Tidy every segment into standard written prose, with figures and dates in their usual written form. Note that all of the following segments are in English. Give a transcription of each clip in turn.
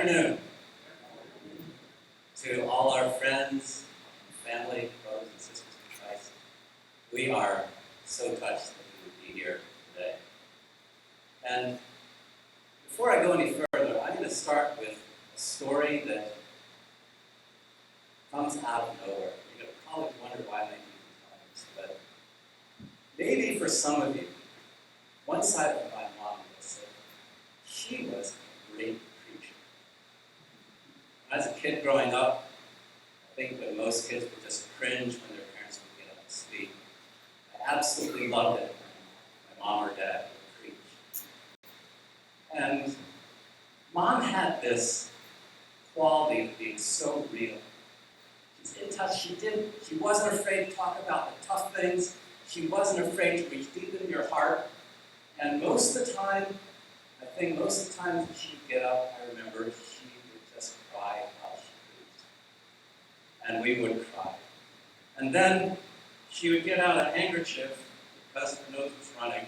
afternoon to all our friends, family, brothers and sisters in Christ. We are so touched that you would be here today. And before I go any further, I'm going to start with a story that comes out of nowhere. You're going to probably wonder why I'm making these comments, but maybe for some of you, one side of my mom will say, she was a great preacher. As a kid growing up, I think that most kids would just cringe when their parents would get up to speak. I absolutely loved it when my mom or dad would preach. And Mom had this quality of being so real. She's in touch. She wasn't afraid to talk about the tough things. She wasn't afraid to reach deep into your heart. And most of the time that she'd get up, I remember, she would just cry while she preached. And we would cry. And then she would get out a handkerchief because her nose was running.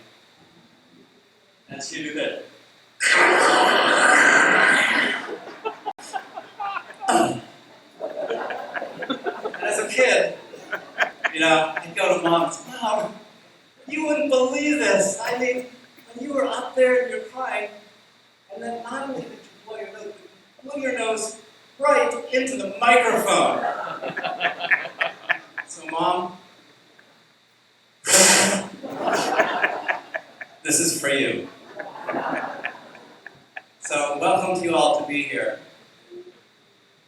And she'd do this. And as a kid, I'd go to Mom and say, Mom, you wouldn't believe this. I mean, when you were up there and you're crying, and then not only did you blow your nose right into the microphone. So, Mom, this is for you. So, welcome to you all to be here.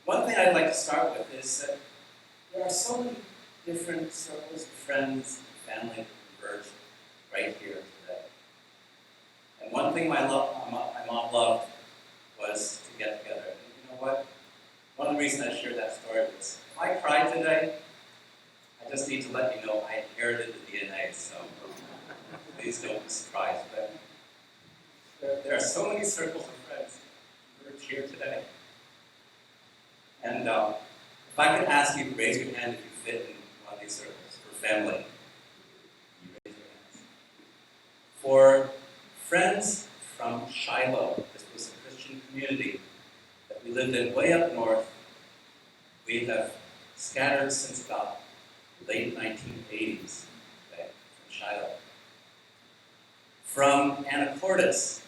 One thing I'd like to start with is that there are so many different circles of friends and family that converge right here today. And one thing my mom loved was to get together. And you know what? One of the reasons I shared that story was, if I cried today, I just need to let you know I inherited the DNA, so please don't be surprised. But there are so many circles of friends who are here today. And if I could ask you to raise your hand if you fit in one of these circles for family, you raise your hands. For friends from Shiloh, this was a Christian community that we lived in way up north. We have scattered since about the late 1980s, okay, from Shiloh. From Anacortes,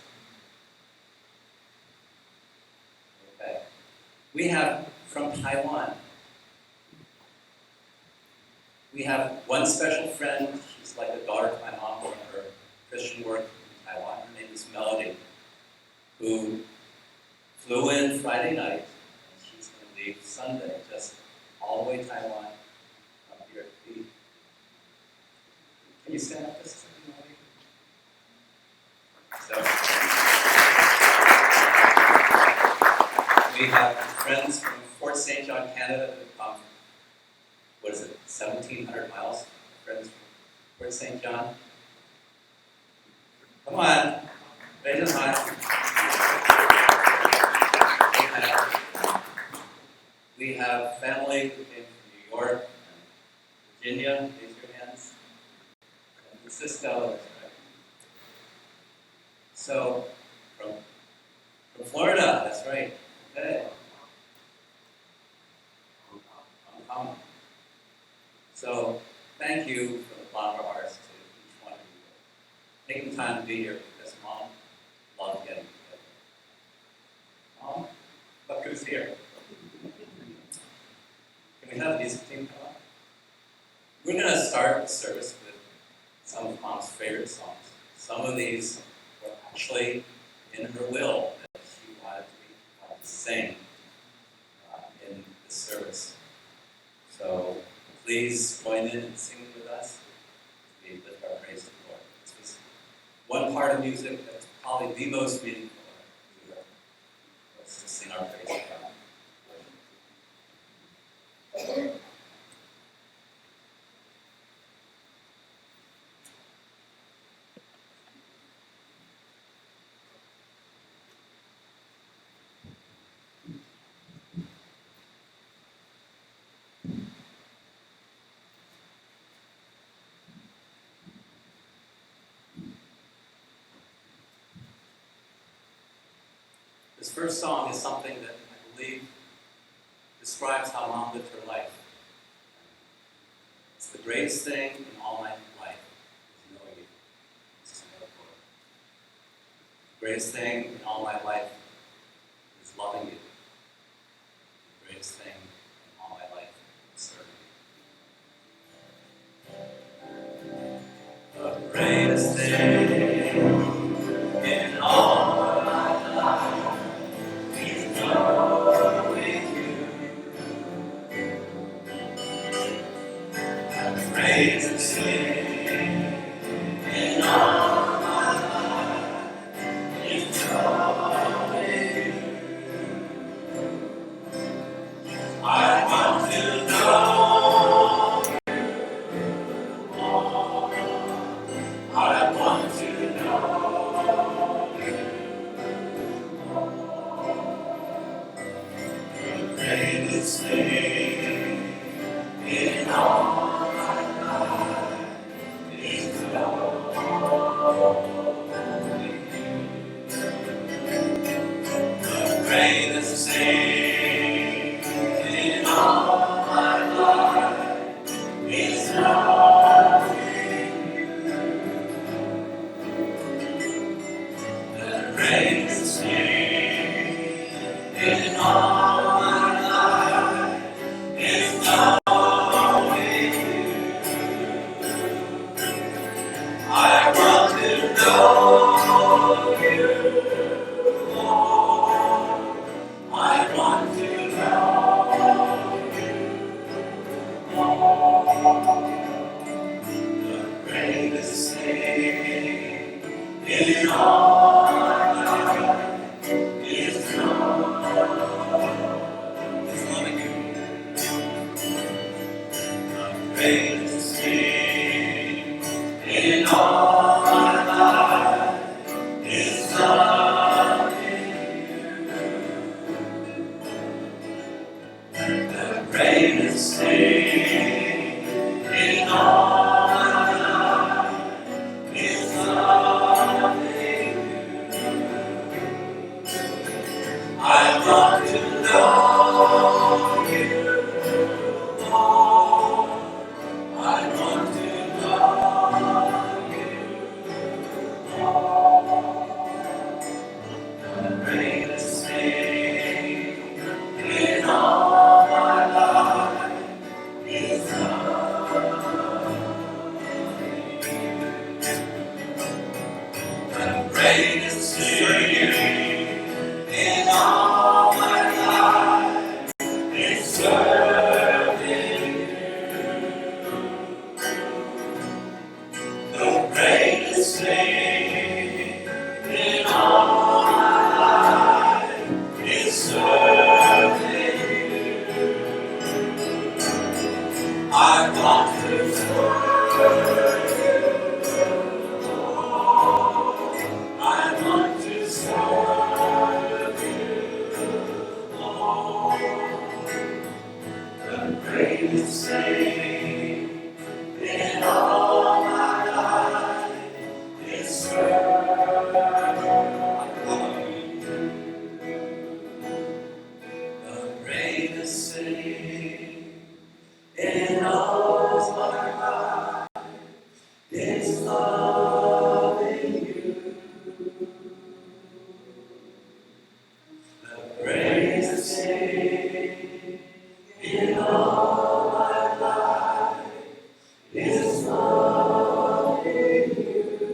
okay, we have from Taiwan. We have one special friend, she's like a daughter to my mom from her Christian work in Taiwan. Her name is Melody, who flew in Friday night, and she's going to leave Sunday, just all the way to Taiwan, up here at the. Can you stand up just a second, Melody? So, we have friends from Fort St. John, Canada, that have come, 1,700 miles, friends from Fort St. John. Come on, raise them high. We have family who came from New York and Virginia, raise your hands. San Francisco, that's right. So, from Florida, that's right. Okay. So, thank you from the bottom of our hearts to each one of you. Taking time to be here because Mom loved getting together. Mom, look who's here. Can we have the music team come up? We're going to start the service with some of Mom's favorite songs. Some of these were actually in her will that she wanted to sing in the service. So please join in and sing with us. We lift our praise to the Lord. This was one part of music that's probably the most meaningful to her. Let's just sing our praise to God. This first song is something that I believe describes how Mom lived her life. It's the greatest thing in all my life is knowing you. This is another quote. The greatest thing in all my life is loving you. The greatest thing in all my life is serving you. The greatest thing in all my life is knowing you. The greatest thing in all my life is knowing you. I want to know more. I want to know the greatest thing in all my life is knowing you. The greatest thing in all my life is knowing you. The greatest thing in all my life is knowing you. I want to know you more. I want to know you more. The greatest thing in all my life is loving you. The greatest thing in all my life is loving you. The greatest thing in all my life is loving you. I want to know you more. I want to know you more. The greatest thing in all my life is loving you. The greatest thing in all my life is serving you. The greatest thing in all my life is serving you. I want to serve you more. I want to serve you more. The greatest thing in all my life is serving you. The greatest thing in all my life is loving you. The greatest thing in all my life is loving you.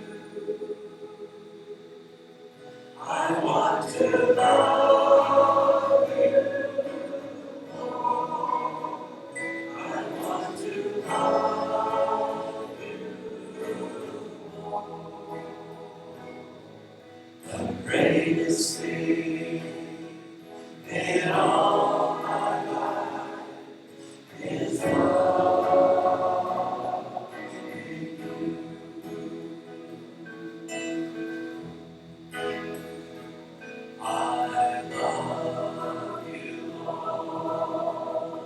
I want to know you more. I want to know you more. The greatest thing in all my life is loving you. I love you, Lord,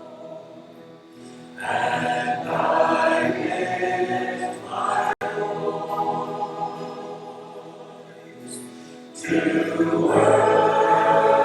and I lift my voice to worship.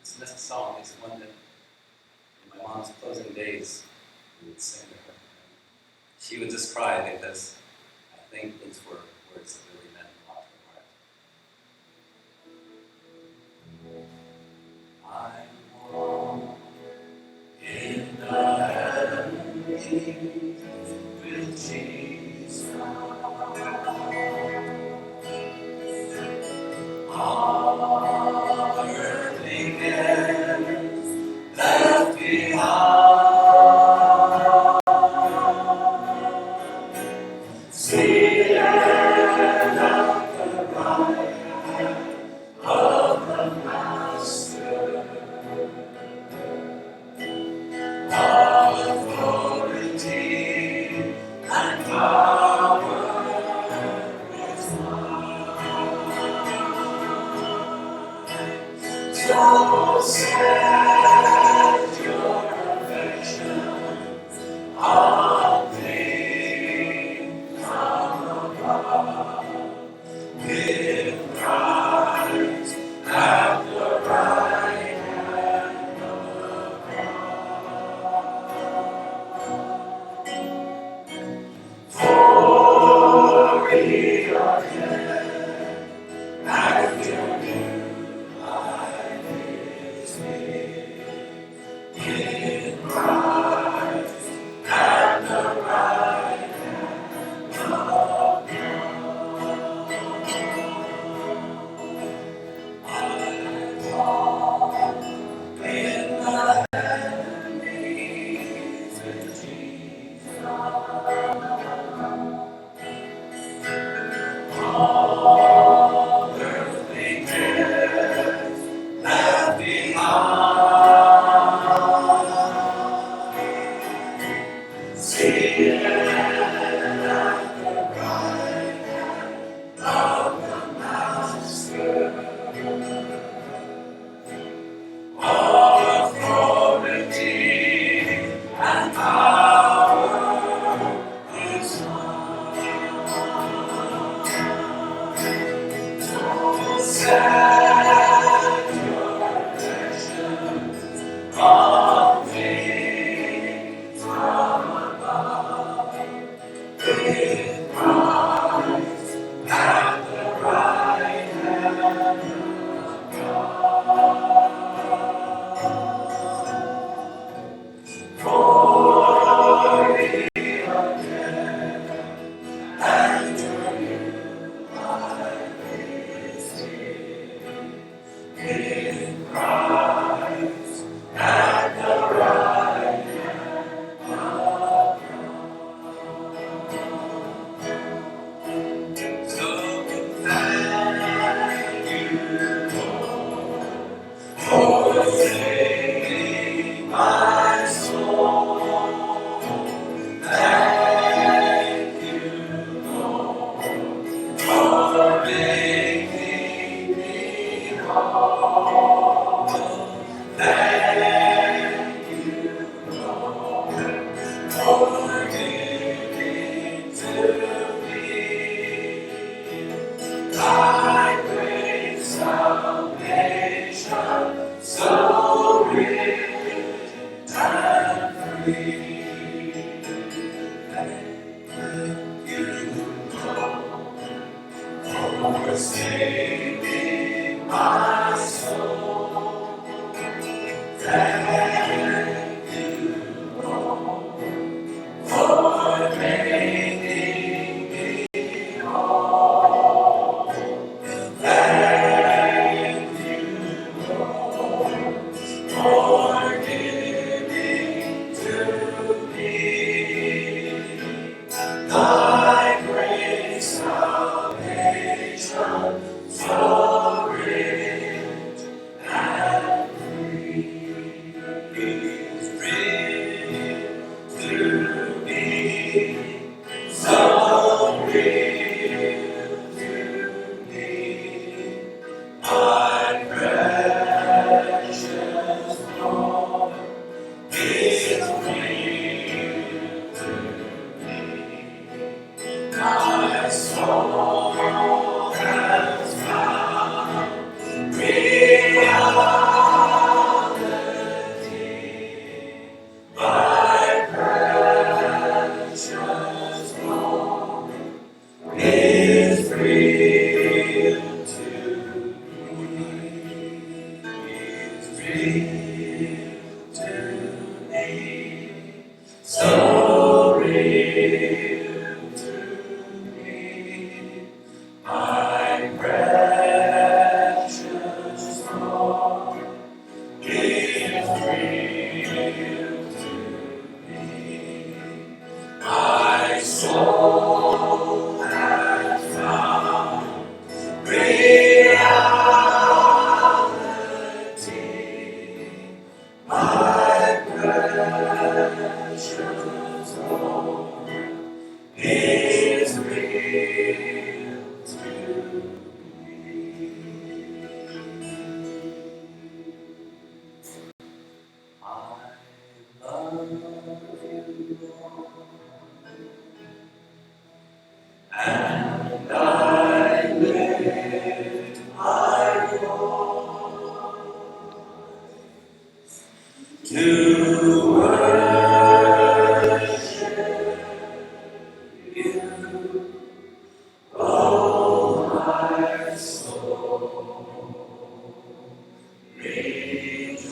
This next song is one that in my mom's closing days we would sing to her. She would just cry because I think these were words that really meant a lot to her heart. I'm in the heavenly with Jesus. All earthly cares left behind. Seated at the right hand of the Master, all authority and power is mine. So set your affections on things above, with Christ at the right hand of God. For we are dead, and your new life is in Christ at the right hand of God. I walk in the heavenlies with Jesus. All earthly cares left behind. Seated at the right hand of the Master, all authority and power is mine. Set your affections on things from above, with Christ at the right hand of God. For we are dead, and your new life is here. Thy great salvation, so rich and free, is real to me, so real to me, my precious Lord is real to me. My soul has found reality. My precious Lord is real to me. Is real to me. So real to me. My precious Lord is real to me. My soul has found reality. My precious Lord is real to me. I love you, Lord, and I lift my voice to worship you, oh my soul, rejoice.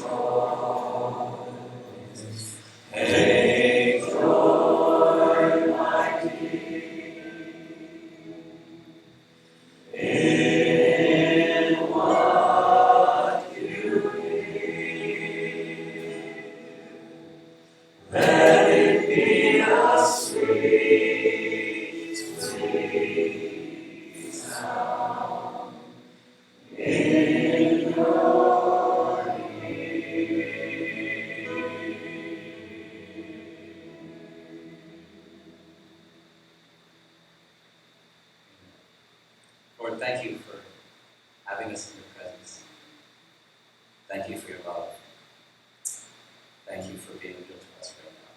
Take joy, my King, in what you hear. Let it be a sweet, sweet sound in your ear. Lord, thank you for having us in your presence. Thank you for your love. Thank you for being real to us right now.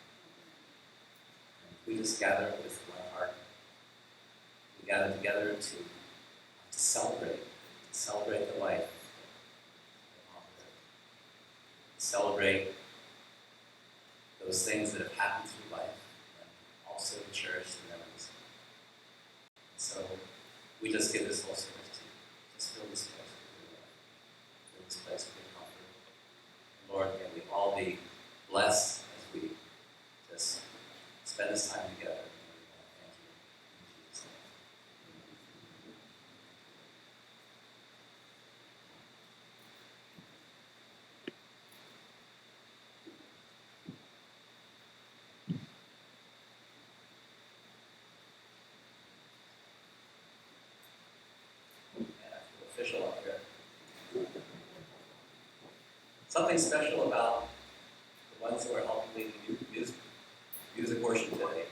We just gather with one heart. We gather together to celebrate the life, to celebrate those things that have happened through life, and also to cherish the memories. So we just give this whole service to you. Just fill this place with your love. Fill this place with your comfort. Lord, may we all be blessed as we just spend this time together. Thank you. In Jesus' name. And I feel official up here. Something special about the ones that were helping lead music worship today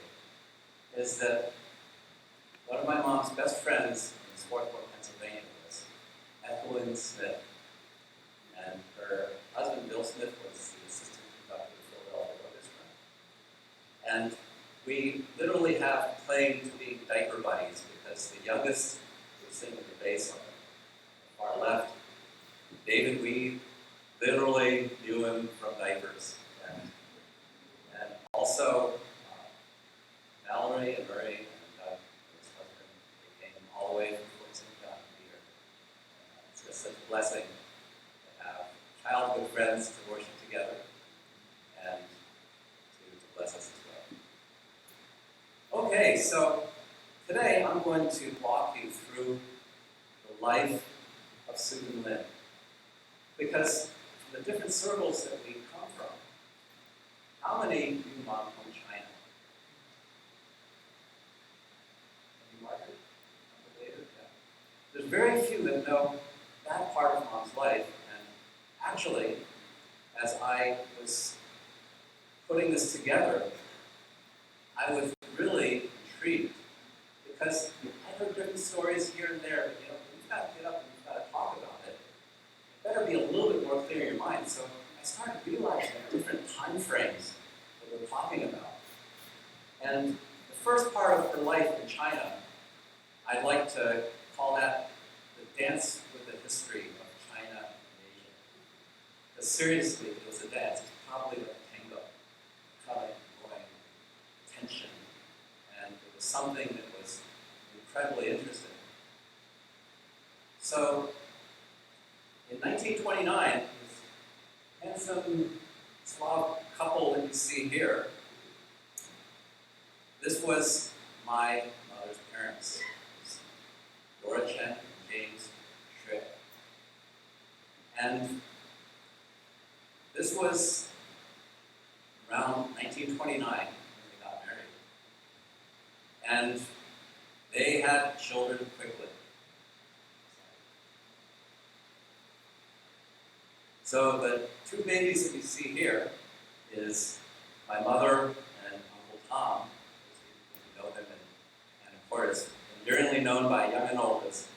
is that one of my mom's best friends in Swarthmore, Pennsylvania was Ethelyn Smith. And her husband, Bill Smith, was the assistant conductor of the Philadelphia Orchestra. And we literally have claimed to be diaper buddies because the youngest was sitting with the bass on the far left. David, we literally knew him from diapers. And also, Mallory and Murray and Doug, his husband, they came all the way from Fort St. John to be here. It's just such a blessing to have childhood friends to worship together and to bless us as well. Okay, so today I'm going to walk you through the life of Susan Lin. Because from the different circles that we come from, how many knew Mom from China? to know that part of Mom's life. And actually, as I was putting this together, I was really intrigued because I've heard different stories here and there, but we've got to get up and we've got to talk about it. It better be a little bit more clear in your mind. So I started realizing different time frames that we're talking about. And the first part of her life in China, I'd like to call that the dance with the history of China and Asia. Because seriously, it was a dance. It's probably like tango, coming, going, tension. And it was something that was incredibly interesting. So, in 1929, this handsome Slav couple that you see here, this was my mother's parents. Dora Chen and James Shui. And this was around 1929 when they got married. And they had children quickly. So the two babies that you see here is my mother and Uncle Tom, as you know them, and of course, endearingly known by young and old as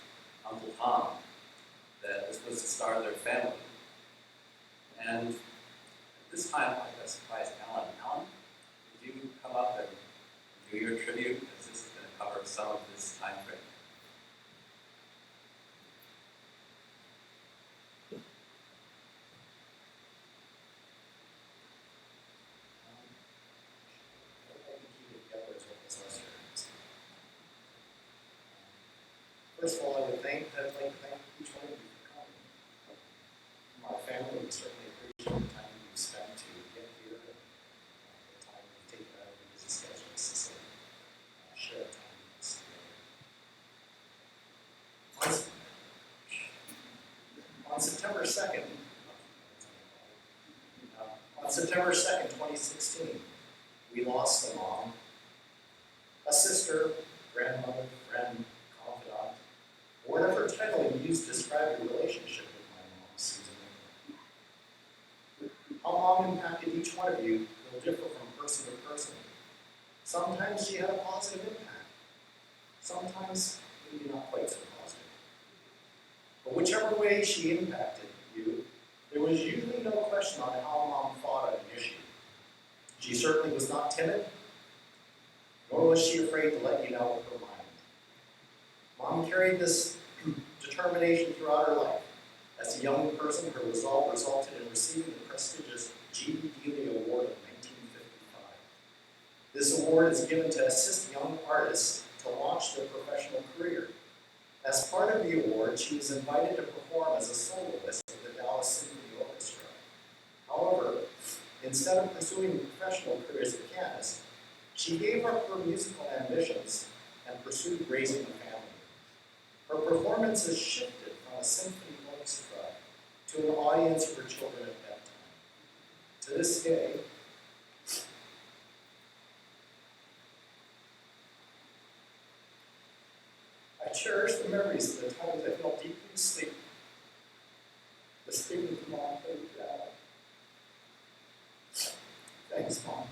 Uncle Tom, that this was the start of their family. And at this time, I'd like to surprise Alan. Alan, would you come up and do your tribute, because this is going to cover some of this time frame. First of all, I'd like to thank each one of you for coming. From our family, we certainly appreciate the time you've spent to get here and the time you've taken out of your busy schedules to share time with us today. On September 2nd, 2016, we lost a mom, a sister, grandmother, friend, confidant, or whatever title you use to describe your relationship with my mom, Susan. How mom impacted each one of you will differ from person to person. Sometimes she had a positive impact. Sometimes maybe not quite so positive. But whichever way she impacted you, there was usually no question on how mom fought on an issue. She certainly was not timid, nor was she afraid to let you know her mind. Mom carried this determination throughout her life. As a young person, her resolve resulted in receiving the prestigious G.B. Dealey Award of 1955. This award is given to assist young artists to launch their professional career. As part of the award, she was invited to perform as a soloist with the Dallas Symphony Orchestra. However, instead of pursuing a professional career as a pianist, she gave up her musical ambitions and pursued raising a family. Her performances shifted from a symphony orchestra to an audience of her children at bedtime. To this day, I cherish the memories of the times I felt deeply asleep. The speaking to Mom, thank you, Dad. Thanks, Mom.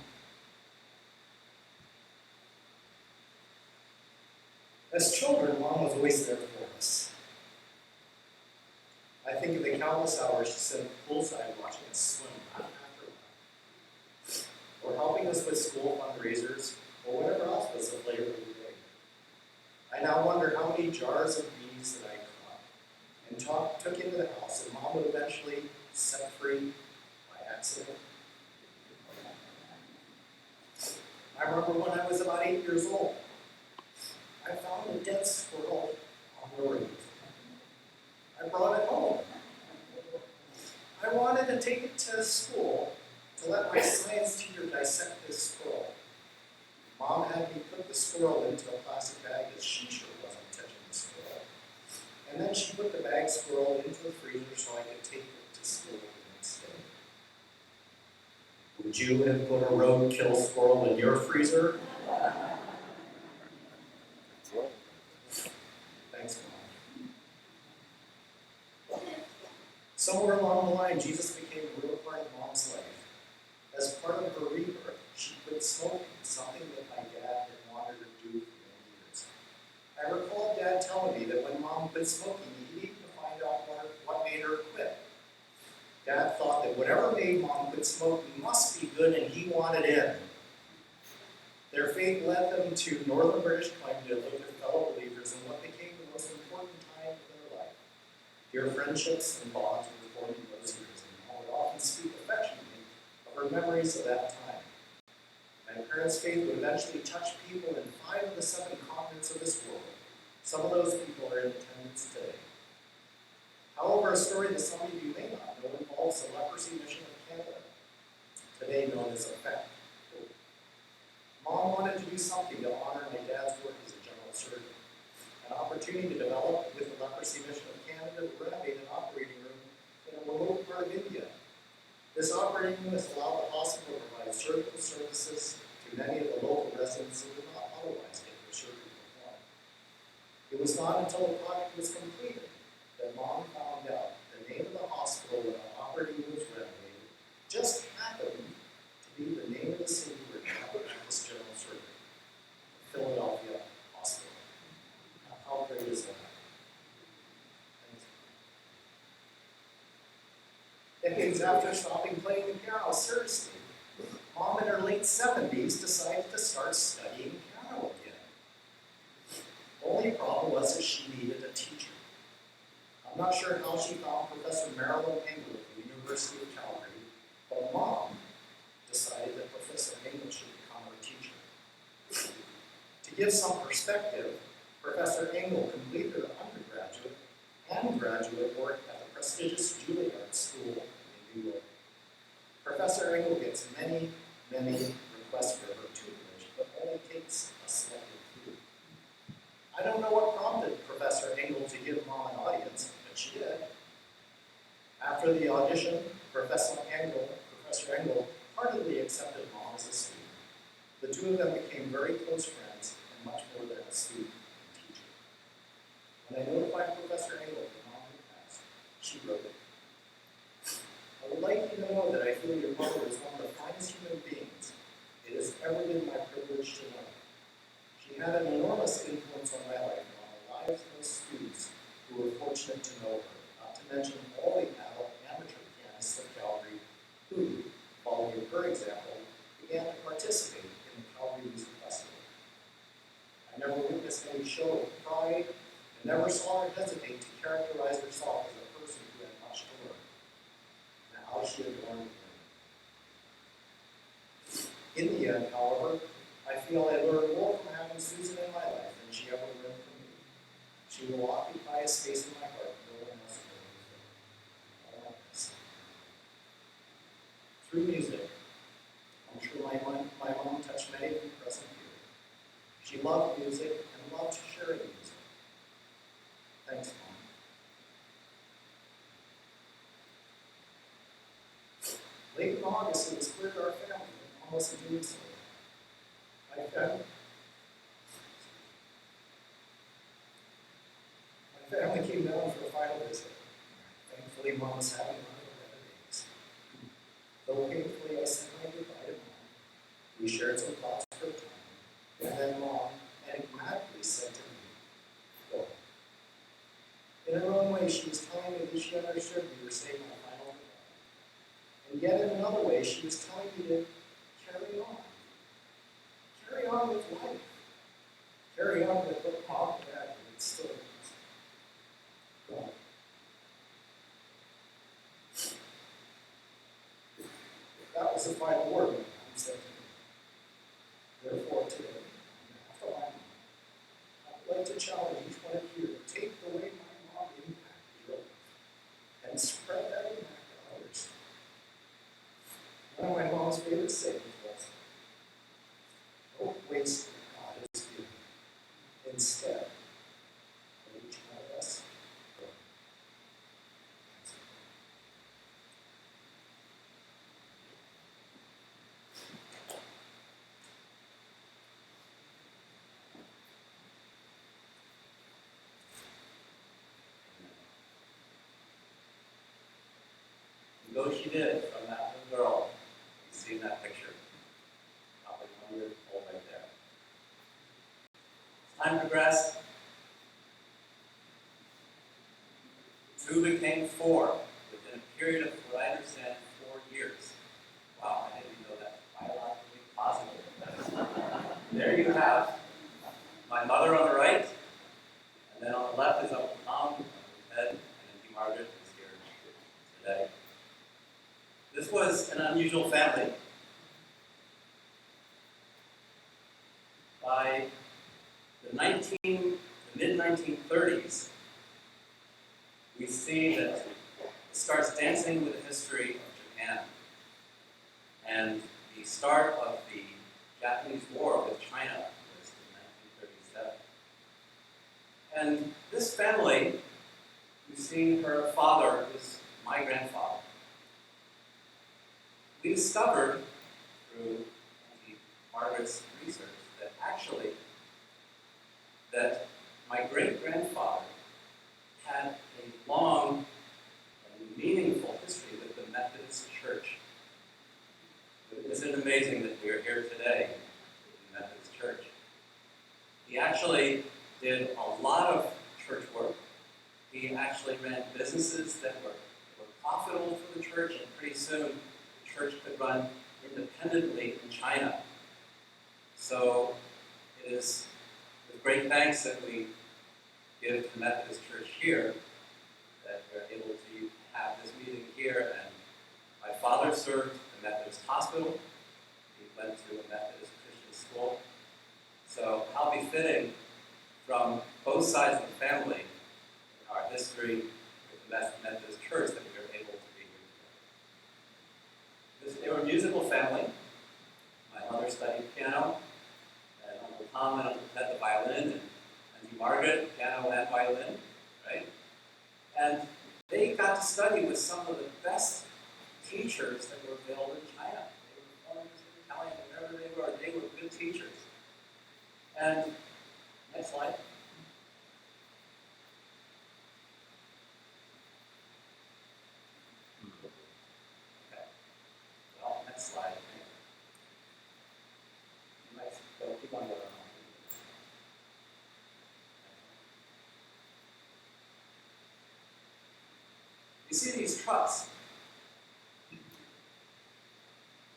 As children, Mom was always there for us. I think of the countless hours she spent poolside watching us swim lap after lap, or helping us with school fundraisers, or whatever else was the flavor of the day. I now wonder how many jars of bees that I caught and took into the house, and Mom would eventually set free by accident. I remember when I was about 8 years old, I found a dead squirrel on the roof. I brought it home. I wanted to take it to school to let my science teacher dissect this squirrel. Mom had me put the squirrel into a plastic bag as she sure wasn't touching the squirrel. And then she put the bag squirrel into the freezer so I could take it to school the next day. Would you have put a roadkill squirrel in your freezer? Thanks, Mom. Somewhere along the line, Jesus became a real part of Mom's life. As part of her rebirth, she quit smoking, something that my dad had wanted her to do for many years. I recall Dad telling me that when Mom quit smoking, he needed to find out what made her quit. Dad thought that whatever made Mom quit smoking must be good and he wanted in. Their faith led them to northern British Columbia to live with fellow believers in what became the most important time of their life. Dear friendships and bonds were formed in those years, and Mom would often speak affectionately of her memories of that time. My parents' faith would eventually touch people in 5 of the 7 continents of this world. Some of those people are in attendance today. However, a story that some of you may not know involves the Leprosy Mission of Canada, today known as AFFECT. Mom wanted to do something to honor my dad's work as a general surgeon. An opportunity to develop with the Leprosy Mission of Canada to renovate an operating room in a remote part of India. This operating room has allowed the hospital to provide surgical services to many of the local residents who would not otherwise get their surgery performed. It was not until the project was completed that Mom found out the name of the hospital where the operating room was renovated just happened to be the name of the city where Dad would practice general surgery, Philadelphia Hospital. Now, how great is that? Decades after stopping playing the piano seriously, Mom in her late 70s decided to start studying piano again. The only problem was that she needed a teacher. I'm not sure how she found Professor Marilyn Engel at the University of Calgary, but Mom decided that Professor Engel should become her teacher. To give some perspective, Professor Engel completed her undergraduate and graduate work at the prestigious Juilliard School in New York. Professor Engel gets many requests for her tutelage, but only takes a selected few. I don't know what prompted Professor Engel to give Mom an audience, but she did. After the audition, Professor Engel heartily accepted Mom as a student. The two of them became very close friends and much more than a student and teacher. When I notified Professor Engel that Mom had passed, she wrote, "I would like you to know that I feel your mother is one of the finest human beings it has ever been my privilege to know. She had an enormous influence on my life and on the lives of those students who were fortunate to know her, not to mention all the adult amateur pianists of Calgary who, following her example, began to participate in the Calgary Music Festival. I never witnessed any show of pride and never saw her hesitate to characterize herself as a person who had much to learn. And how she had learned. In the end, however, I feel I learned more from having Susan in my life than she ever learned from me. She will occupy a space in my heart no one else will. All my best." Through music, I'm sure my mom touched many of you present here. She loved music and loved sharing music. Thanks, Mom. Late in August, it was clear to our family that Mom wasn't doing so. My family came down for a final visit. Thankfully, Mom was having one of her better days. Though painfully, I said my goodbye to Mom. We shared some thoughts for a time, and then Mom enigmatically said to me, "Go." In her own way, she was telling me that she understood we were saying my final goodbye. And yet, in another way, she was telling me to carry on. Carry on with life. Carry on with what Mom and Dad had instilled in us. Go. That was the final word when Mom said to me. Therefore, today, on behalf of my mom, I would like to challenge each one of you to take the way my mom impacted your life and spread that impact to others. One of my mom's favorite sayings was, "Don't waste what God has given. Instead, let each one of us grow." she did from that little girl. You see in that picture. Probably 1 year old right there. As time progressed, 2 became 4 within a period of, what I understand, 4 years. Wow, I didn't know that biologically possible. There you have my mother on the right, and then on the left is Uncle Tom, Ed, and Auntie Margaret is here today. This was an unusual family. By the mid-1930s, we see that it starts dancing with the history of Japan and the start of the Japanese War with China was in 1937. And this family, you see her father was my grandfather. We discovered through Auntie Margaret's research that actually that my great-grandfather had a long and meaningful history with the Methodist Church. Isn't it amazing that we're here today in the Methodist Church? He actually did a lot of church work. He actually ran businesses that were profitable for the church, and pretty soon the church could run independently in China. So it is with great thanks that we give to the Methodist Church here that we're able to have this meeting here. And my father served the Methodist Hospital. He went to a Methodist Christian school. So how befitting from both sides of the family in our history with the Methodist Church that we are able to be here today. They were a musical family. My mother studied piano, and Uncle Tom and Uncle Ted the violin, and Auntie Margaret, piano and violin, right? And they got to study with some of the best teachers that were available in China. They were foreigners, Italian, whatever they were good teachers. And next slide. Okay. Well, next slide. You might go keep on going. You see these trucks.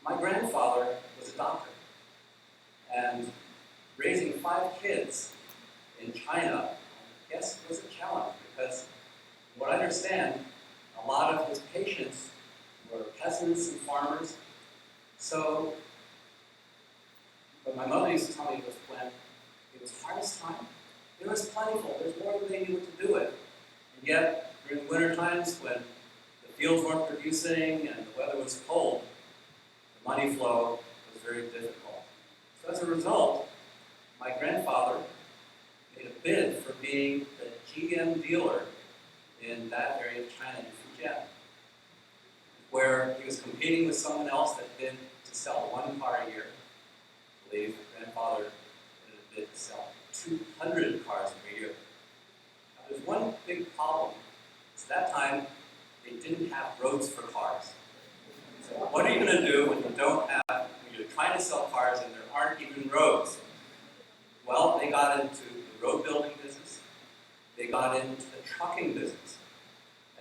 My grandfather was a doctor, and raising 5 kids in China, I guess, was a challenge because, from what I understand, a lot of his patients were peasants and farmers. So, what my mother used to tell me was when it was harvest time, it was plentiful. There was more than they knew what to do with. And yet, during the winter times, when the fields weren't producing and the weather was cold, the money flow was very difficult. So as a result, my grandfather made a bid for being the GM dealer in that area of China, in Fujian, where he was competing with someone else that bid to sell 1 car a year. I believe grandfather did a bid to sell 200 cars per year. Now, there's one big problem. At that time, they didn't have roads for cars. So what are you going to do when when you're trying to sell cars and there aren't even roads? Well, they got into the road building business. They got into the trucking business.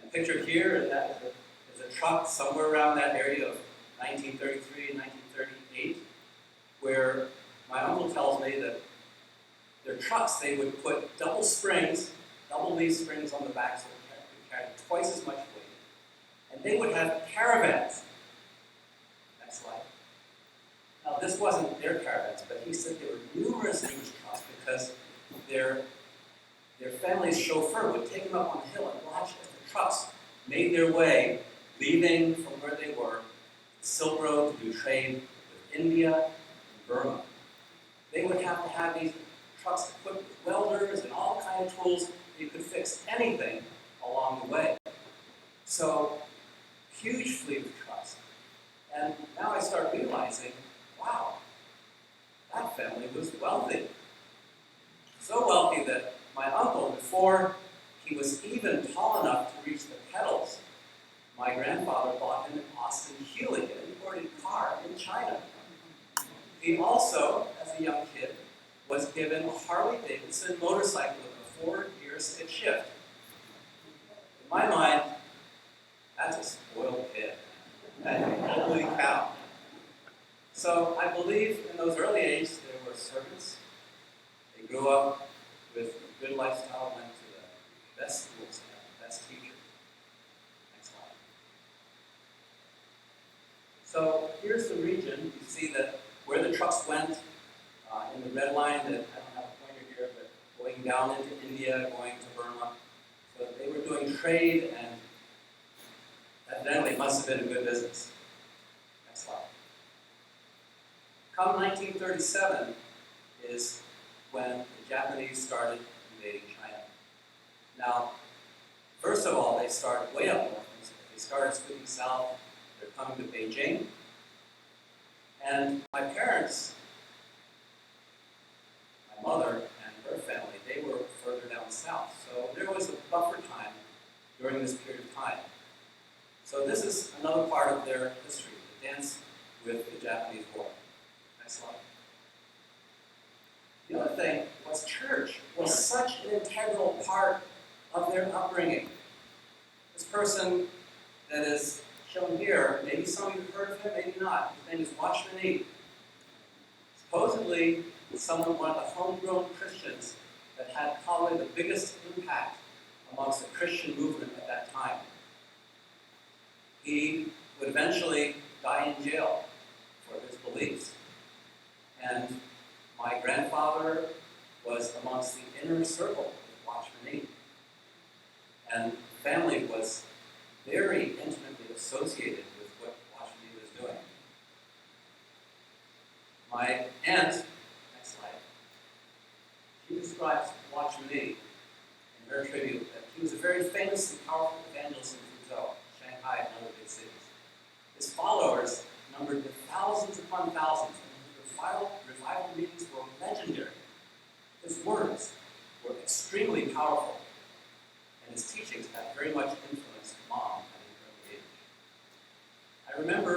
And pictured here is a truck somewhere around that area of 1933 and 1938, where my uncle tells me that their trucks, they would put double leaf springs on the back so they could carry twice as much weight. And they would have caravans. Next slide. Now, this wasn't their caravans, but he said there were numerous Jewish trucks because their family's chauffeur would take them up on the hill and watch as the trucks made their way, leaving from where they were, the Silk Road to do trade with India and Burma. They would have to have these trucks equipped with welders and all kinds of tools. You could fix anything along the way. So, huge fleet of trucks. And now I start realizing, wow, that family was wealthy. So wealthy that my uncle, before he was even tall enough to reach the pedals, my grandfather bought him an in Healy, an imported car in China. He also, as a young kid, was given a Harley-Davidson motorcycle with a 4-gear stick shift. In my mind, that's a spoiled kid. And holy cow. So I believe in those early ages there were servants. They grew up with a good lifestyle, went to the best schools, had the best teachers. Next slide. So here's the region. You see that where the trucks went in the red line, that I don't have a pointer here, but going down into India, going to Burma. So they were doing trade, and evidently it must have been a good business. Next slide. Come 1937 is when the Japanese started invading China. Now, first of all, they started way up north. They started sweeping south. They're coming to Beijing. And my parents, my mother and her family, they were further down south. So there was a buffer time during this period of time. So this is another part of their history, the dance with the Japanese war. Next slide. The other thing was church was such an integral part of their upbringing. This person that is shown here, maybe some of you have heard of him, maybe not. His name is Watchman Nee. Supposedly, one of the homegrown Christians that had probably the biggest impact amongst the Christian movement at that time. He would eventually die in jail for his beliefs. And my grandfather was amongst the inner circle of Watchman Nee. And the family was very intimately associated with what Watchman Nee was doing. My aunt, next slide, she describes Watchman Nee in her tribute that he was a very famous and powerful evangelist in Fuzhou, Shanghai, and other big cities. His followers numbered thousands upon thousands, and his revival meetings were legendary. His words were extremely powerful, and his teachings had very much influenced Mom at an early age. I remember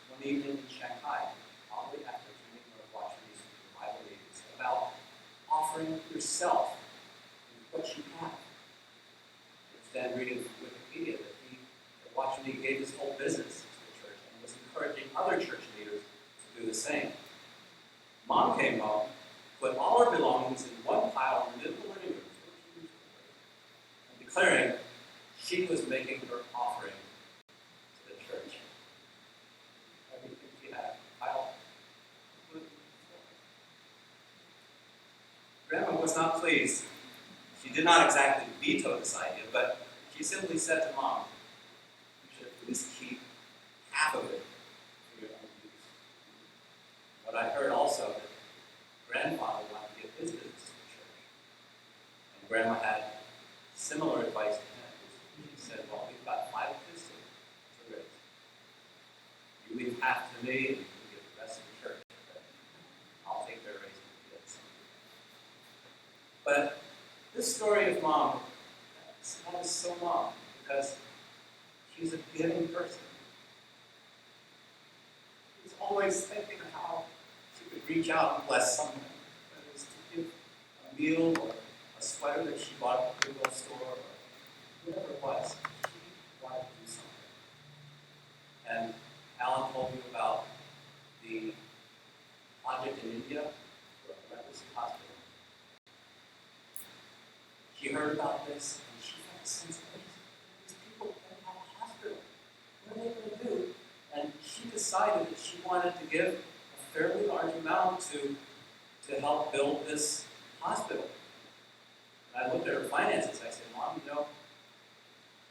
one evening in Shanghai, probably after attending one of Watchman Nee's revival meetings, about offering yourself and what you have. It's then reading from Wikipedia that Watchman Nee gave his whole business to the church and was encouraging other church leaders to do the same. Mom came home, put all her belongings in one pile in the middle of the living room, and declaring she was making her offering to the church. Everything she had, pile. Grandma was not pleased. She did not exactly veto this idea, but she simply said to Mom, at least keep half of it for your own use. But I heard also that grandfather wanted to give his business to the church. And grandma had similar advice to him. She said, well, we've got 5 kids to raise. You leave half to me and you can give the rest to the church. But I'll take care of raising the kids. But this story of Mom, that is so Mom, because she's a giving person. She's always thinking of how she could reach out and bless someone, whether it's to give a meal or a sweater that she bought at the Goodwill store or whatever it was. She wanted to do something. And Alan told me about the project in India for a leprosy hospital. She heard about this and she felt a sense of these people in that hospital. What are they going to do? And she decided that she wanted to give a fairly large amount to help build this hospital. And I looked at her finances. I said, Mom,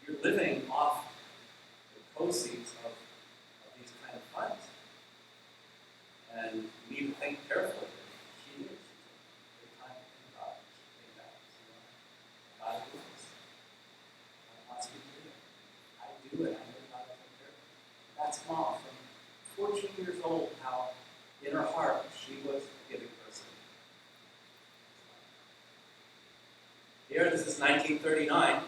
you're living off the proceeds of these kind of funds. And you need to think carefully. She did. She took time to think about it. She came back and said, God is this. God wants me to do it. I do it. I know God will take care of it. That's Mom, from 14 years old, how in her heart she was a giving person. Here, this is 1939,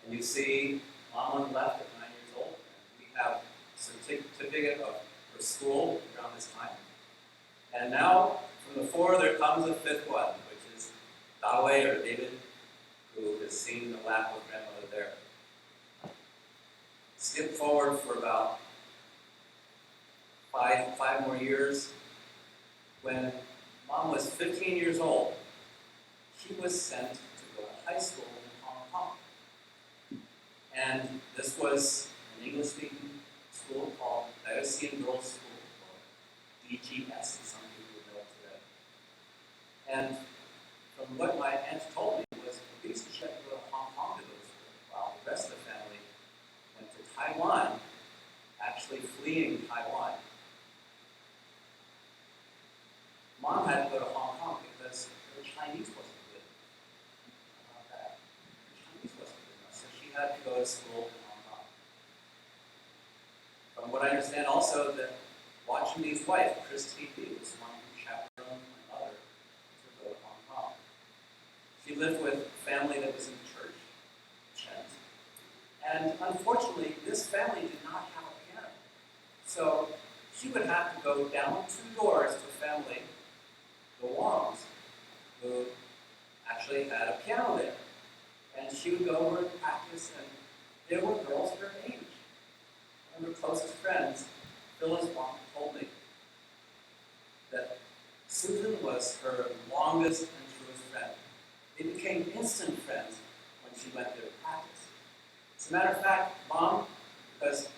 and you see Mom on the left at 9 years old. And we have certificate of her school around this time. And now, from the four, there comes a fifth one, which is Dawei or David, who has seen the lap of grandmother there. Skip forward for about five more years. When Mom was 15 years old, she was sent to go to high school in Hong Kong. And this was an English-speaking school called Diocesan Girls School, or DGS, as some people would know today. And from what my aunt told me was the reason she had to go to Hong Kong to go to school, while the rest of the family went to Taiwan, actually fleeing Taiwan. Mom had to go to Hong Kong because her Chinese wasn't good. How about that? Her Chinese wasn't good enough, so she had to go to school in Hong Kong. From what I understand also, that watching Lee's wife, Christine Lee, was one who chaperoned my mother to go to Hong Kong. She lived with a family that was in the church, Chent. And unfortunately, this family did not have a piano. So she would have to go down 2 doors to a family, the Wongs, who actually had a piano there. And she would go over and practice, and there were girls her age. One of her closest friends, Phyllis Wong, told me that Susan was her longest and truest friend. They became instant friends when she went there to practice. As a matter of fact, Mom, because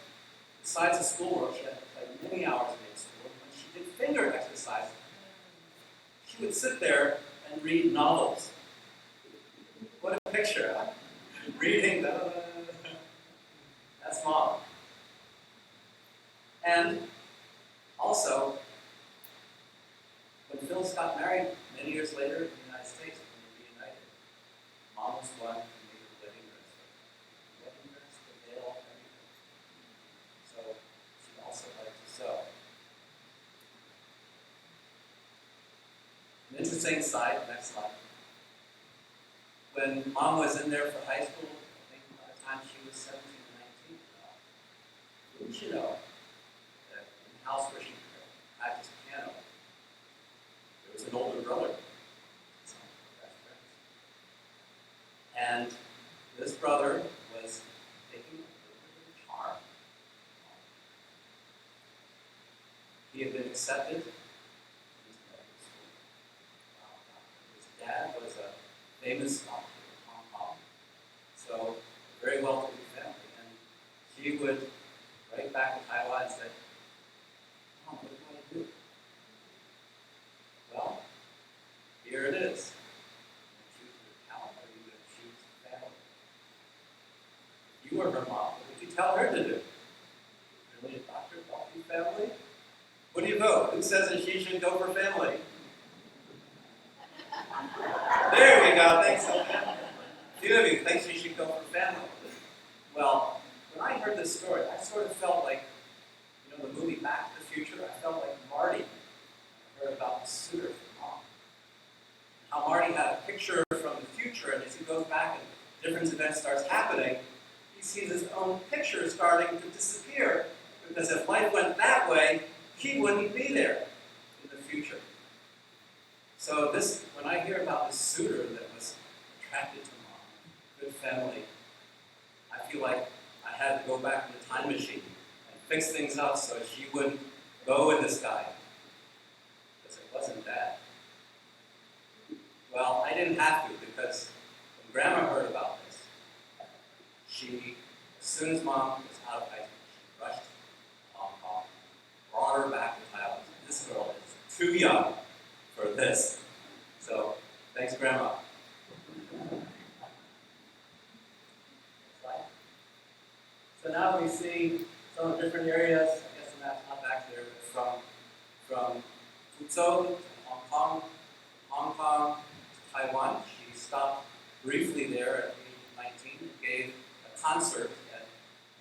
besides the schoolwork, she had to play many hours a day at school, when she did finger exercises, she would sit there and read novels. What a picture, huh? Reading, that's Mom. And also, when Phyllis got married many years later in the United States, when they reunited, Mom was the one who made the wedding dress. The wedding dress, the veil, everything. So she also liked to sew. An interesting side, next slide. When Mom was in there for high school, I think by the time she was 17 or 19, wouldn't you know that in the house where she practiced piano, there was an older brother, some of her best friends. And this brother was taking a little bit of a charm. He had been accepted into medical school. His dad was a famous doctor in Hong Kong, so a very well-to-do family. And she would write back to Taiwan and say, Mom, what do I do? Well, here it is. Are you going to choose your talent, or are you going to choose family? If you were her mom, what would you tell her to do? Really a doctor, wealthy family? What do you vote? Who says that she should go for family? There we go, thanks. A few of you think she should go for family. Well, when I heard this story, I sort of felt like, the movie Back to the Future, I felt like Marty. I heard about the suitor from Mom. How Marty had a picture from the future, and as he goes back and different events starts happening, he sees his own picture starting to disappear. Because if life went that way, he wouldn't be there in the future. So when I hear about this suitor that was attracted to Mom, good family, I feel like I had to go back in the time machine and fix things up so she wouldn't go with this guy. Because it wasn't bad. Well, I didn't have to, because when Grandma heard about this, as soon as Mom was out of high school, she rushed to Hong Kong, brought her back to Thailand. This girl is too young for this. So, thanks, Grandma. So now we see some different areas. I guess the map's not back there, but from Fuzhou to Hong Kong to Taiwan. She stopped briefly there at age 19 and gave a concert at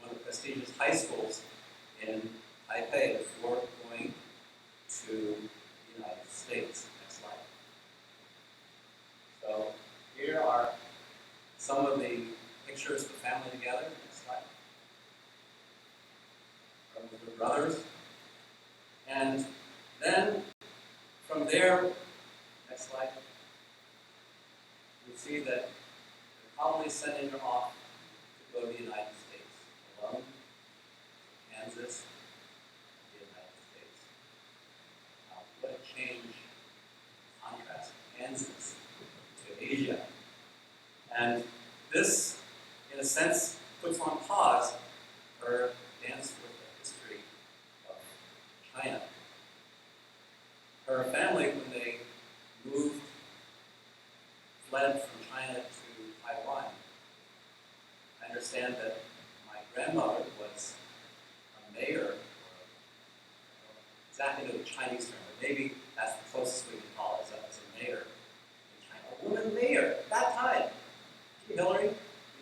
one of the prestigious high schools in Taipei before going to the United States. Next slide. So here are some of the pictures of the family together. Next slide. From the see that they're probably sending her off to go to the United States alone, to Kansas, the United States. Now, what a change, contrast, Kansas to Asia. And this, in a sense, puts on pause her dance with the history of China. Her family, when they fled from China to Taiwan, I understand that my grandmother was a mayor, or I don't know exactly know the Chinese term, but maybe that's the closest we can call it, is that was a mayor in China. A woman mayor at that time. Hillary,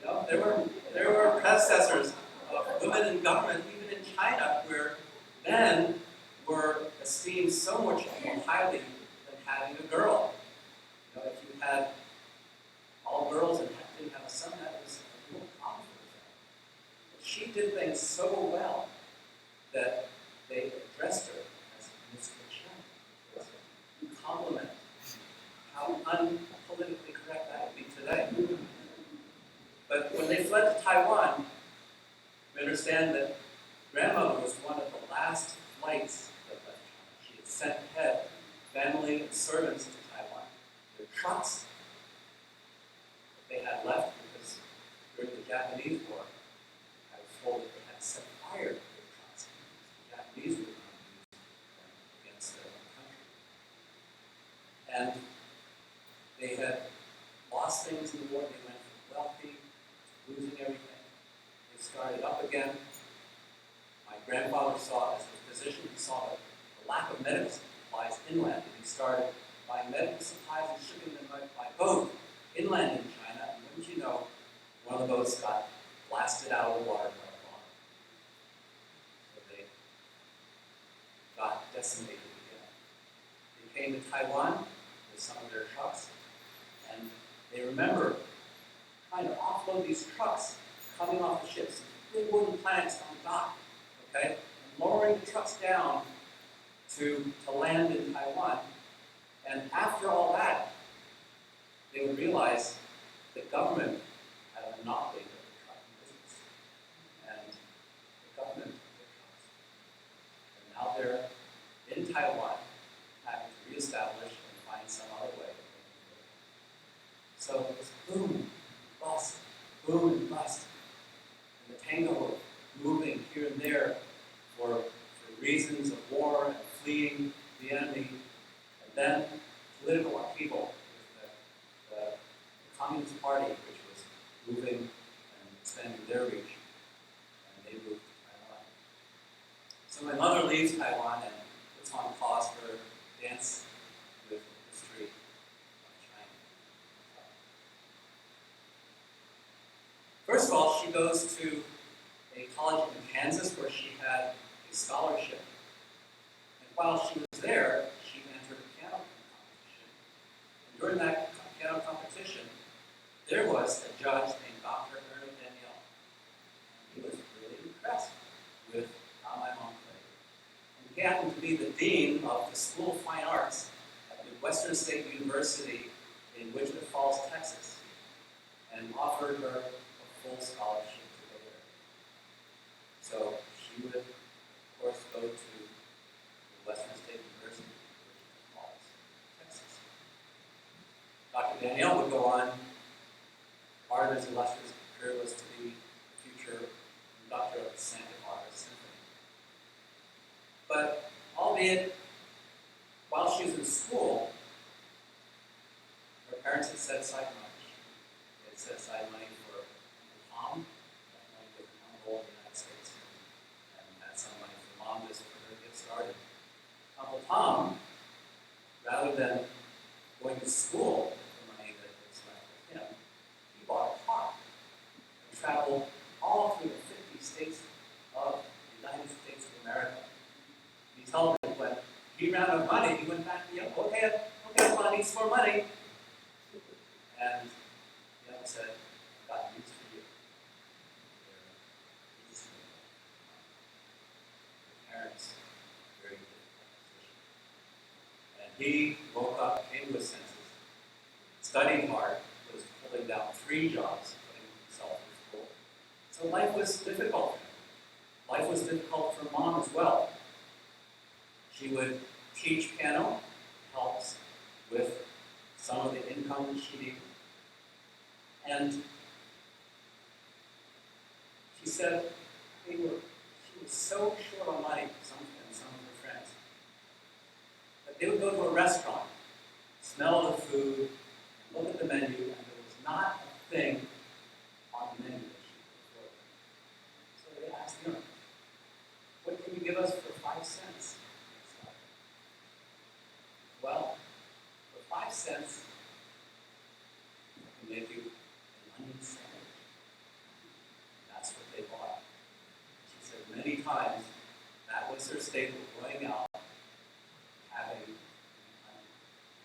there were predecessors of women in government, even in China, where men were esteemed so much more highly than having a girl. If you had all girls and didn't have a son, that was a real problem for the family. But she did things so well that they addressed her as Mr. Chen. You compliment how unpolitically correct that would be today. But when they fled to Taiwan, we understand that grandmother was one of the last flights that left China. She had sent ahead family and servants to Taiwan. Their trucks that they had left because during the Japanese War, I was told that they had set fire to their trucks. The Japanese were going to use them against their own country. And they had lost things in the war. They went from wealthy to losing everything. They started up again. My grandfather saw, as a physician, he saw the lack of medical supplies inland, and he started buying medical supplies and shipping them by boat inland in China. And wouldn't you know, one of the boats got blasted out of the water by a bomb. So they got decimated again. They came to Taiwan with some of their trucks, and they remember trying to offload these trucks coming off the ships, big wooden planks on the dock, okay, and lowering the trucks down to land in Taiwan. And after all that, they would realize the government had a monopoly of the trucking business. And the government took the trucks. And now they're in Taiwan, having to reestablish and find some other way of making it. So it was boom, bust, boom and bust. And the tango moving here and there for reasons of war and fleeing the enemy. And then political upheaval with the Communist Party, which was moving and expanding their reach, and they moved to Taiwan. So my mother leaves Taiwan and puts on pause her dance with the history of China. First of all, she goes to a college in Kansas where she had a scholarship. And while she was there, she entered a piano competition. And during that piano competition, there was a judge named Dr. Ernie Daniel. And he was really impressed with how my mom played. And he happened to be the dean of the School of Fine Arts at the Western State University in Wichita Falls, Texas, and offered her a full scholarship to go there. So she would, of course, go to the Western State University in Wichita Falls, Texas. Dr. Danielle would go on. Part of his illustrious career was to be the future conductor of the Santa Clara Symphony. But albeit, while she was in school, her parents had set aside money. They had set aside money for Tom, that money would come in the United States, and had some money for Mom just for her to get started. Uncle Tom, rather than going to school with the money that was left with him, he bought a car and traveled all through the 50 states of the United States of America. He told me when he ran out of money, he went back to the uncle, okay, well, I need some more money. And the uncle said, I've got news for you. Your parents are very difficult position. And he woke up, came to his senses, studied hard, was 3 jobs putting himself through school. So life was difficult for him. Life was difficult for Mom as well. She would teach piano, helps with some of the income that she needed. And she said she was so short on money, some of her friends, that they would go to a restaurant, smell the food, and look at the menu, and there was not a thing on the menu that she could afford. So they asked her, what can you give us for 5 cents? Well, for 5 cents, I can make you an onion sandwich. That's what they bought. She said many times that was her staple, going out, having an onion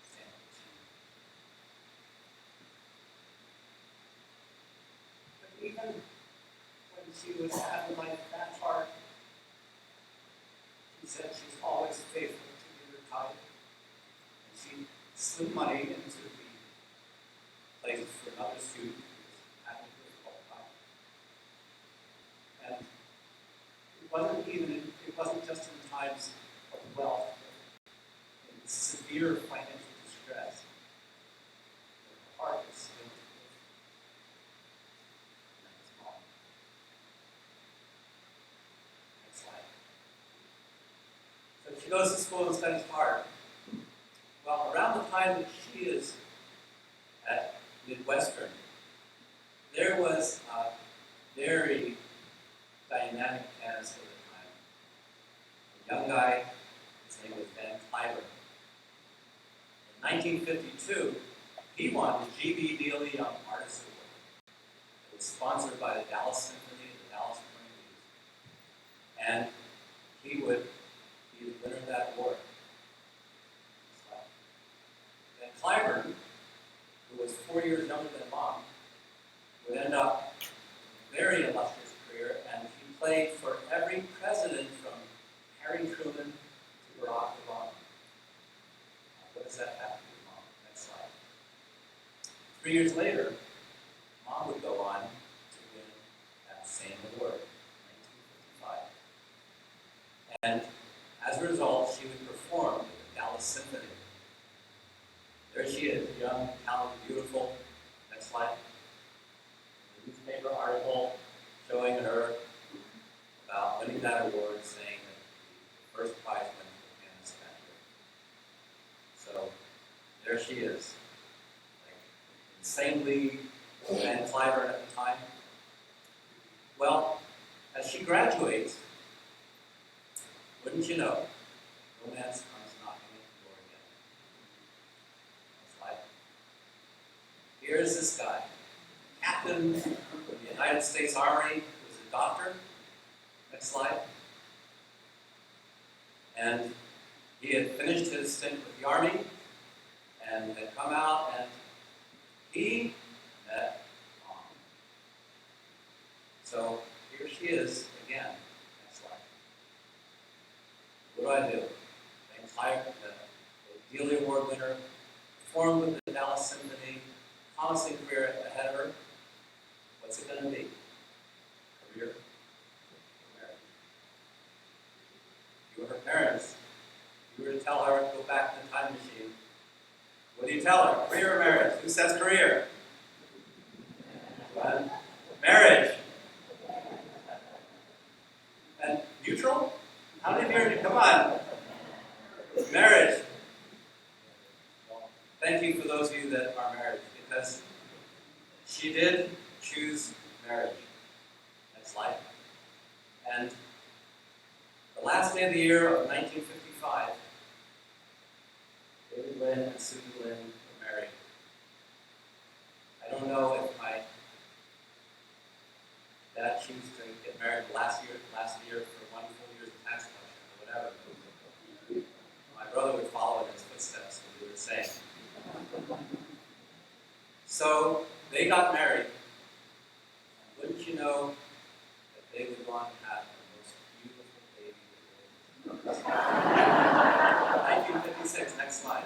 sandwich. But even when she was having life that hard, she said she's always faithful to give her tithe. And she slid money into the places for another student who was having a difficult time. And it wasn't just in times of wealth, but in severe financial distress. Her heart was still to live. And that was Mom. Next slide. So she goes to school and studies hard. Well, around the time that she is at Midwestern, there was a very dynamic pianist at the time. A young guy, his name was Ben Kleiber. In 1952, he won the G.B. Dealey Young Artist Award. It was sponsored by the Dallas Symphony and the Dallas Symphony. And he would be the winner of that award. Ben Kleiber, who was 4 years younger than Mom, would end up with a very illustrious career, and he played for every president from Harry Truman to Barack Obama. What does that have to do with Mom? Next slide. 3 years later, Mom would go on to win that same award in 1955. And as a result, she would perform with the Dallas Symphony. There she is, young, talented, beautiful. Next slide. A newspaper article showing her about winning that award, saying that the first prize went to the pianist that year. So there she is, like insanely Ben Kleiber at the time. Well, as she graduates, wouldn't you know, romance comes knocking at the door again. Next slide. Here's this guy, captain of the United States Army, who was a doctor. Next slide. And he had finished his stint with the Army and had come out, and he met Mom. So here she is again. Next slide. What do? Ben Kleiber, the Dealey Award winner, performed with the Dallas Symphony, promising career ahead of her. What's it going to be? Career or marriage? If you were her parents, if you were to tell her to go back in the time machine, what do you tell her? Career or marriage? Who says career? Well, marriage. And neutral? How many of you come on? Marriage. Well, thank you for those of you that are married, because she did choose marriage. Next slide. And the last day of the year of 1955, David Lynn and Susan Lynn were married. I don't know if my dad chose to get married last year for 1 full year's tax collection or whatever. My brother would follow in his footsteps, as we were saying. So they got married. And wouldn't you know that they would go on to have the most beautiful baby in the world? 1956, next slide.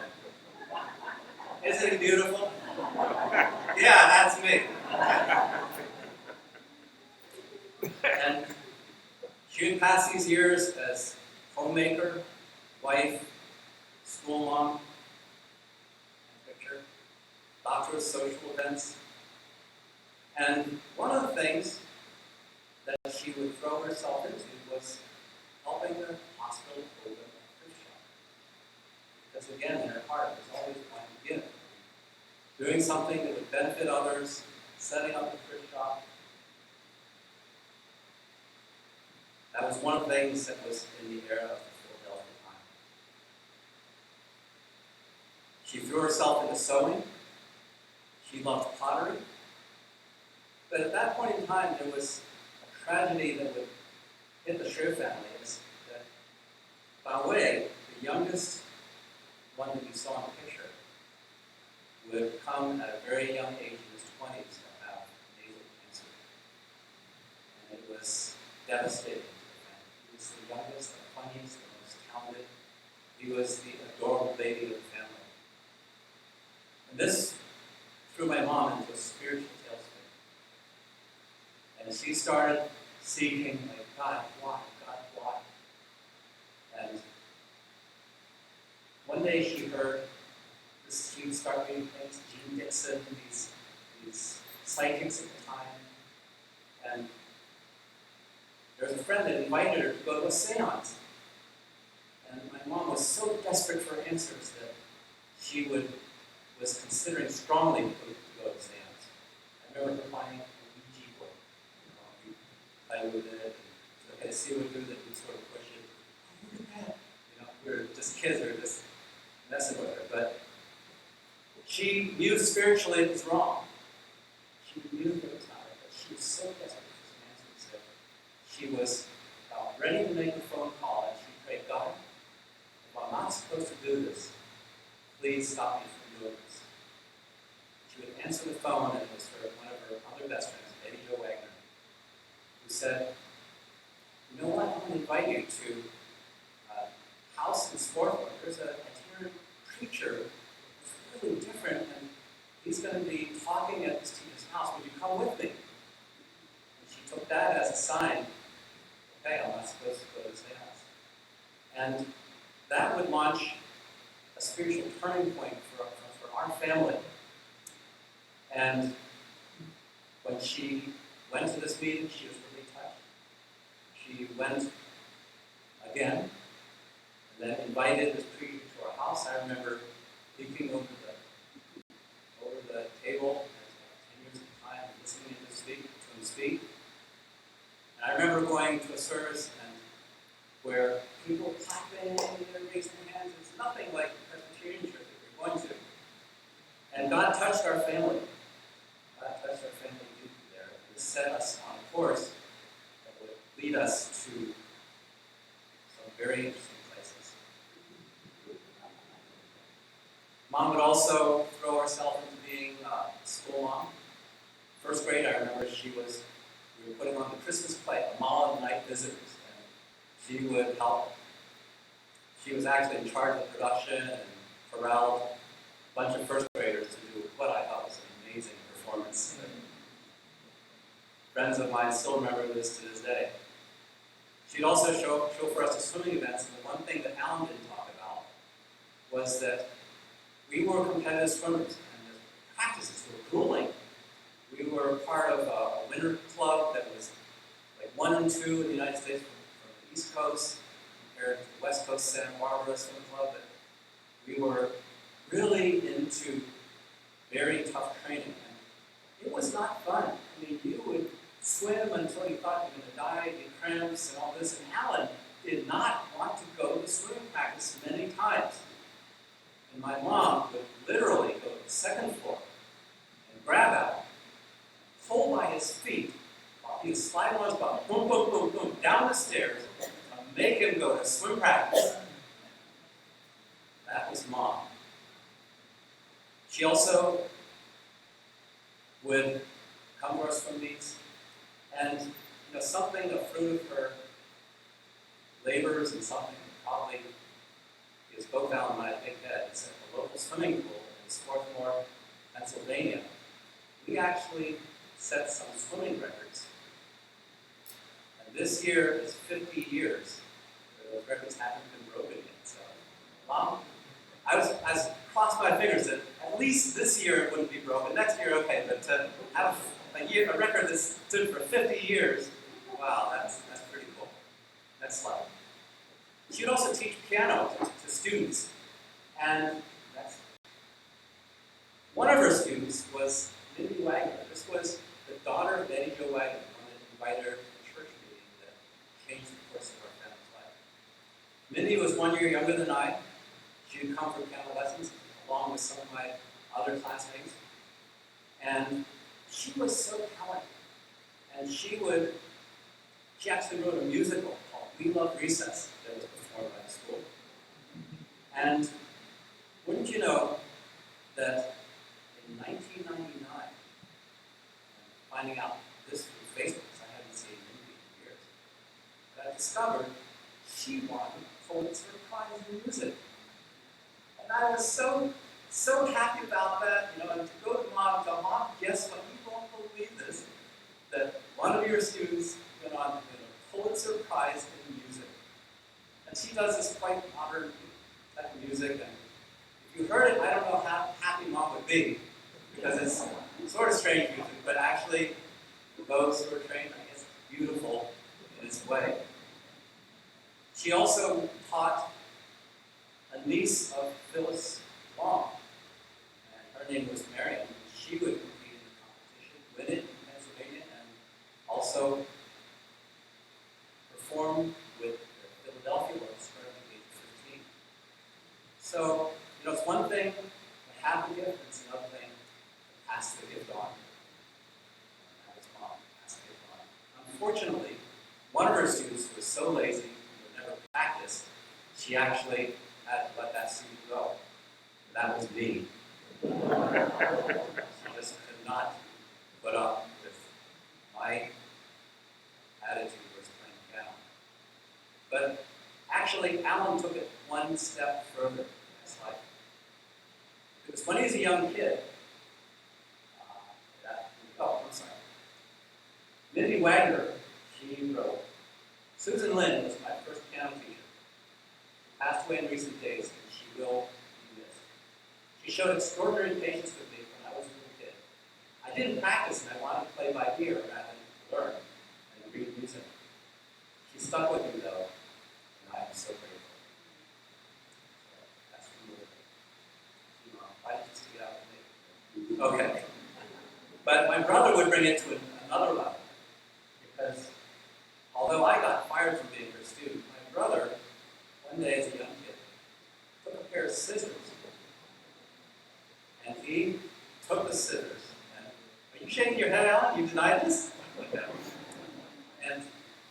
Isn't it beautiful? Yeah, that's me. passed these years as homemaker, wife, school mom, picture, doctor of social events. And one of the things that she would throw herself into was helping the hospital open a thrift shop. Because again, in her heart was always wanting to give. Doing something that would benefit others, setting up a thrift shop. That was one of the things that was in the era of the Philadelphia time. She threw herself into sewing. She loved pottery. But at that point in time, there was a tragedy that would hit the Schreer family. Is that, by the way, the youngest one that you saw in the picture would come at a very young age, in his 20s, to have nasal cancer. And it was devastating to the family. He was the youngest, the funniest, the most talented. He was the adorable baby of the family. And this threw my mom into a spiritual tailspin. And she started seeking, like, God, why? God, why? And one day she heard this, she would start reading things, Jean Dixon, these psychics at the time. And there was a friend that invited her to go to a seance. And my mom was so desperate for answers that she was considering strongly to go to seance. I remember her finding a Ouija board. You play with it, and okay, see what we do, that we sort of push it. Oh, look at that. We were just kids, we were just messing with her. But she knew spiritually it was wrong. She knew it was not right, but she was so desperate for some answers that she was ready to make a phone call, and she prayed, God, if I'm not supposed to do this, please stop me from doing this. She would answer the phone, and it was one of her other best friends, Betty Jo Wagner, who said, you know what, I'm going to invite you to a house in Swarthmore. There's a itinerant preacher who's really different, and he's going to be talking at this teacher's house. Would you come with me? And she took that as a sign, okay, I'm not supposed to go to this house. And that would launch a spiritual turning point for our family. And when she went to this meeting, she was really touched. She went again, and then invited this preacher to our house. I remember peeking over the table, 10 years at the time, listening to him speak. And I remember going to a service where people were clapping and they're raising their hands. It's nothing like the Presbyterian church that we're going to. And God touched our family. God touched our family deeply there. And set us on a course that would lead us to some very interesting places. Mom would also throw herself into being a school mom. First grade, I remember we were putting on the Christmas play, a Mall of Night Visitors. And she would help. She was actually in charge of production and corralled a bunch of first graders to do what I thought was an amazing performance. Friends of mine still remember this to this day. She'd also show for us the swimming events, and the one thing that Alan didn't talk about was that we were competitive swimmers, and the practices were grueling. We were part of a winter club that was like 1 and 2 in the United States from the East Coast compared to the West Coast Santa Barbara Swim Club. But we were really into very tough training. And it was not fun. I mean, you would swim until you thought you were going to die, get cramps and all this. And Alan did not want to go to swimming practice many times. And my mom would literally go to the second floor and grab Alan, pull by his feet, while he was sliding on his butt, boom, boom, boom, boom, down the stairs, and make him go to swim practice. That was Mom. She also would come to our swim meets, and something, a fruit of her labors, and something that probably gives both Alan and I a big head, is at the local swimming pool in Swarthmore, Pennsylvania. We actually set some swimming records. And this year is 50 years. Those records haven't been broken yet. So, I was crossed my fingers that at least this year it wouldn't be broken. Next year, okay, but to have a record that stood for 50 years, wow, that's pretty cool. Next slide. She would also teach piano to students, and one of her students was Mindy Wagner. This was the daughter of Betty Jo Wagner, the one that invited her to the church meeting that changed the course of our family's life. Mindy was 1 year younger than I. She would come for piano lessons along with some of my other classmates. And she was so talented. And she actually wrote a musical called We Love Recess that was performed by the school. And wouldn't you know that in 1999, finding out this through Facebook, because I hadn't seen Mindy in years, that I discovered she won a Pulitzer Prize in music. And I was so happy about that, and to go to Mom and tell Mom, guess what, you won't believe this, that one of your students went on to win a Pulitzer Prize in music. And she does this quite modern type of music, and if you heard it, I don't know how happy Mom would be, because it's sort of strange music, but actually, for those who are trained, I guess it's beautiful in its way. She also taught a niece of Phyllis Long, and her name was Marion. She would compete in the competition, win it in Pennsylvania, and also perform with the Philadelphia Orchestra at the age of 15. So, it's one thing to have the gift, it's another thing to pass the gift on. And that was Mom, pass the gift on. Unfortunately, one of her students was so lazy and would never practice, she actually had to let that student go. That was me. She just could not put up with my attitude towards playing piano. But actually, Alan took it one step further in his life. Because when he was a young kid, I'm sorry. Mindy Wagner, she wrote, Susan Lynn was my first piano teacher. She passed away in recent days, and she will be missed. She showed extraordinary patience with me when I was a little kid. I didn't practice, and I wanted to play by ear rather than learn and read music. She stuck with me, though, and I am so grateful. So that's from the why did you stick it out with me? Okay. But my brother would bring it to another level, because although I got fired from being her student, my brother, one day as a young kid, took a pair of scissors, and he took the scissors, and are you shaking your head, Alan? You denied this? Okay. And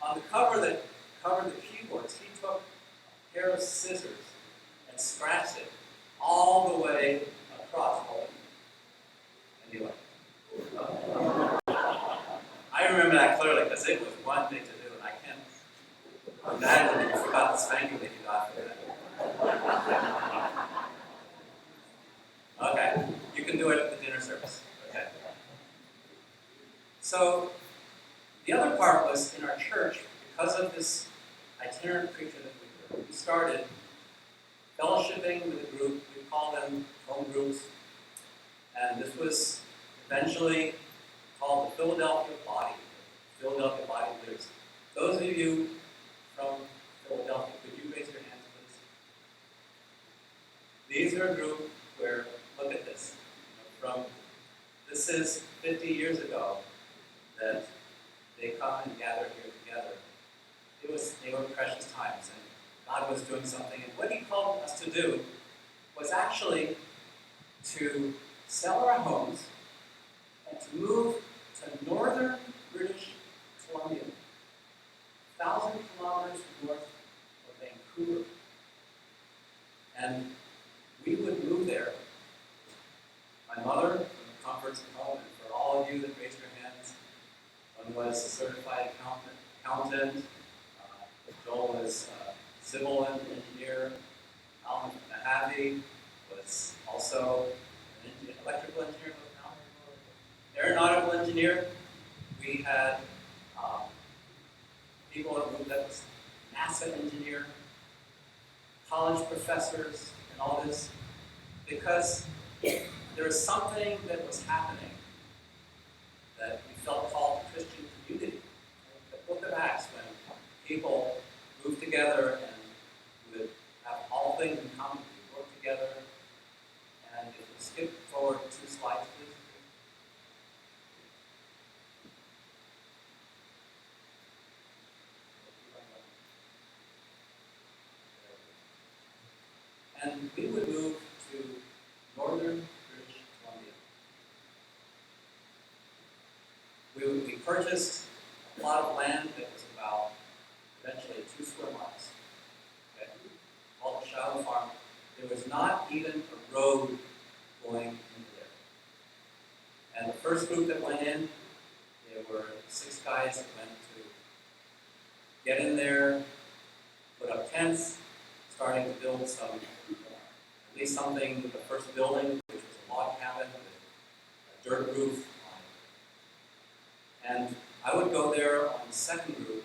on the cover that covered the keyboards, he took a pair of scissors and scratched it all the way across. And he went, I remember that clearly because it was one thing to do, and I can't imagine that you forgot the spanking that you got for that. Okay, you can do it at the dinner service. Okay. So the other part was in our church, because of this itinerant preacher that we started fellowshipping with a group. We call them home groups, and this was eventually called the Philadelphia Body of Leaders. Those of you from Philadelphia, could you raise your hands, please? These are a group where, look at this, this is 50 years ago that they come and gather here together. They were precious times, and God was doing something, and what He called us to do was actually to sell our homes and to move to northern British Columbia, 1,000 kilometers north of Vancouver. And we would move there. My mother, from the comforts of home, and for all of you that raised your hands, one was a certified accountant. Joel was a civil engineer. Alan Mahaffey was also an electrical engineer. Aeronautical engineer. We had NASA engineer, college professors, and all this, because there was something that was happening that we felt called the Christian community. The Book of Acts, when people moved together and would have all things in common, we work together. And if we skip forward 2 slides, please. And we would move to northern British Columbia. We purchased a plot of land that was about eventually 2 square miles, okay, called the Shiloh Farm. There was not even a road going into there. And the first group that went in, there were 6 guys that went to get in there, put up tents, starting to build some, at least something with the first building, which was a log cabin with a dirt roof on it. And I would go there on the second group,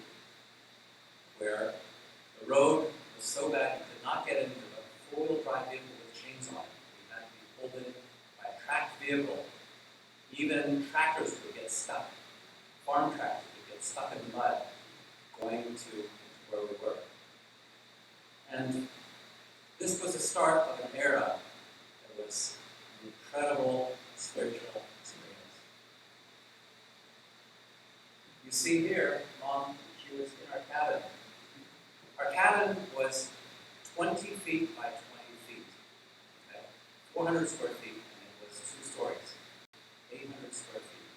where the road was so bad you could not get into the 4-wheel drive vehicle with chains on it. You had to be pulled in by a tracked vehicle. Even tractors would get stuck. Farm tractors would get stuck in the mud going to where we were. And this was the start of an era that was an incredible spiritual experience. You see here, Mom, she was in our cabin. Our cabin was 20 feet by 20 feet, okay? 400 square feet, and it was 2 stories, 800 square feet.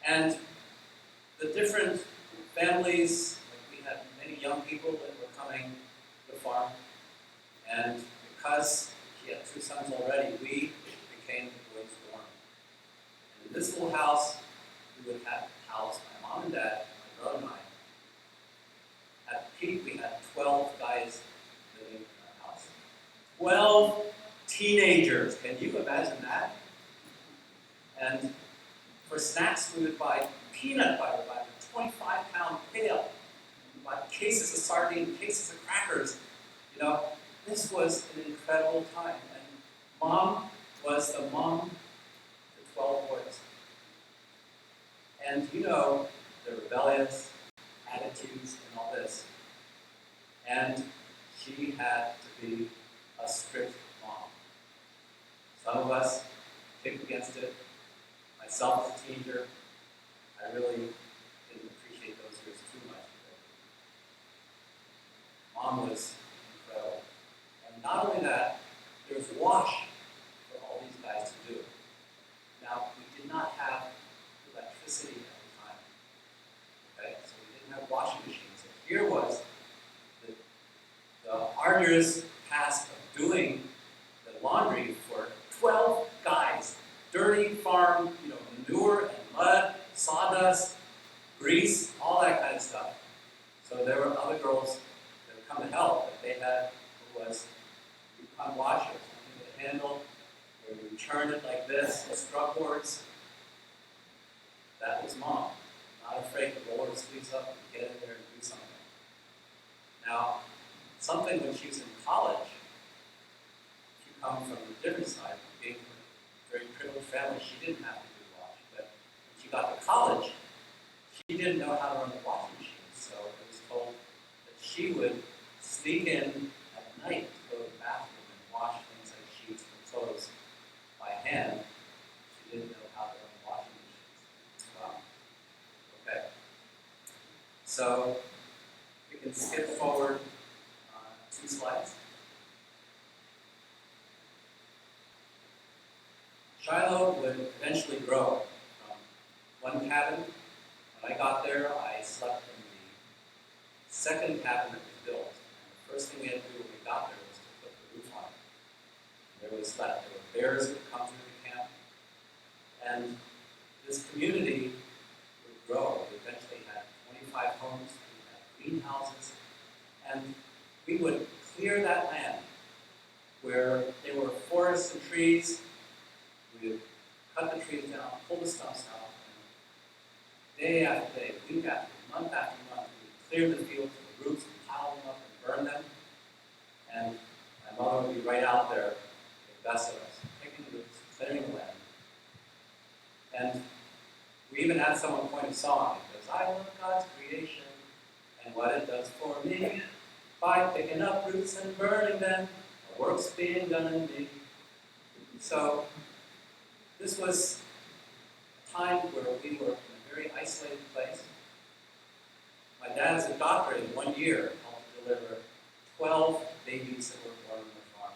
And the different families, like we had many young people that were coming to the farm, and because she had 2 sons already, we became the boys' dorm. And in this little house, we would have housed my mom and dad, my brother and I. At the peak, we had 12 guys living in our house. 12 teenagers. Can you imagine that? And for snacks, we would buy peanut butter by the 25-pound pail. We'd buy cases of sardines, cases of crackers. You know, this was an incredible time. And Mom was the mom to 12 boys. And you know, they're rebellious, attitudes, and all this. And she had to be a strict mom. Some of us kicked against it. Myself as a teenager, I really didn't appreciate those years too much. But Mom was incredible. And not only that, there was wash for all these guys to do. Now, we did not have electricity at the time. Okay? So we didn't have washing machines. So here was the arduous task of doing the laundry for 12 guys. Dirty farm, you know, manure and mud, sawdust, grease, all that kind of stuff. So there were other girls that would come to help, but they had what was Yukon washer, something with a handle, where you turn it like this, the scrub boards. That was Mom. Not afraid to roll her sleeves up and get in there and do something. Now, something when she was in college, if you come from a different side, being from a very privileged family, she didn't have to do wash. But when she got to college, she didn't know how to run the washing machine. So it was told that she would sneak in at night to go to the bathroom and wash things like sheets and clothes by hand. She didn't know how to run washing machines. Wow. Okay. So we can skip forward 2 slides. Shiloh would eventually grow from one cabin. When I got there, I slept in the second cabin that was built. And the first thing we had to do when we got there was to put the roof on it. There was that. There were bears that would come through the camp. And this community would grow. We eventually had 25 homes. We had greenhouses. And we would clear that land where there were forests and trees. We would cut the trees down, pull the stumps out, and day after day, week after week, month after month, we would clear the field to the roots and pile them up and burn them. And my mother would be right out there with the best of us, picking roots, clearing the land. And we even had someone point a song. It goes, I love God's creation and what it does for me. By picking up roots and burning them, a work's being done in me. So this was a time where we were in a very isolated place. My dad, as a doctor, in 1 year helped deliver 12 babies that were born on the farm.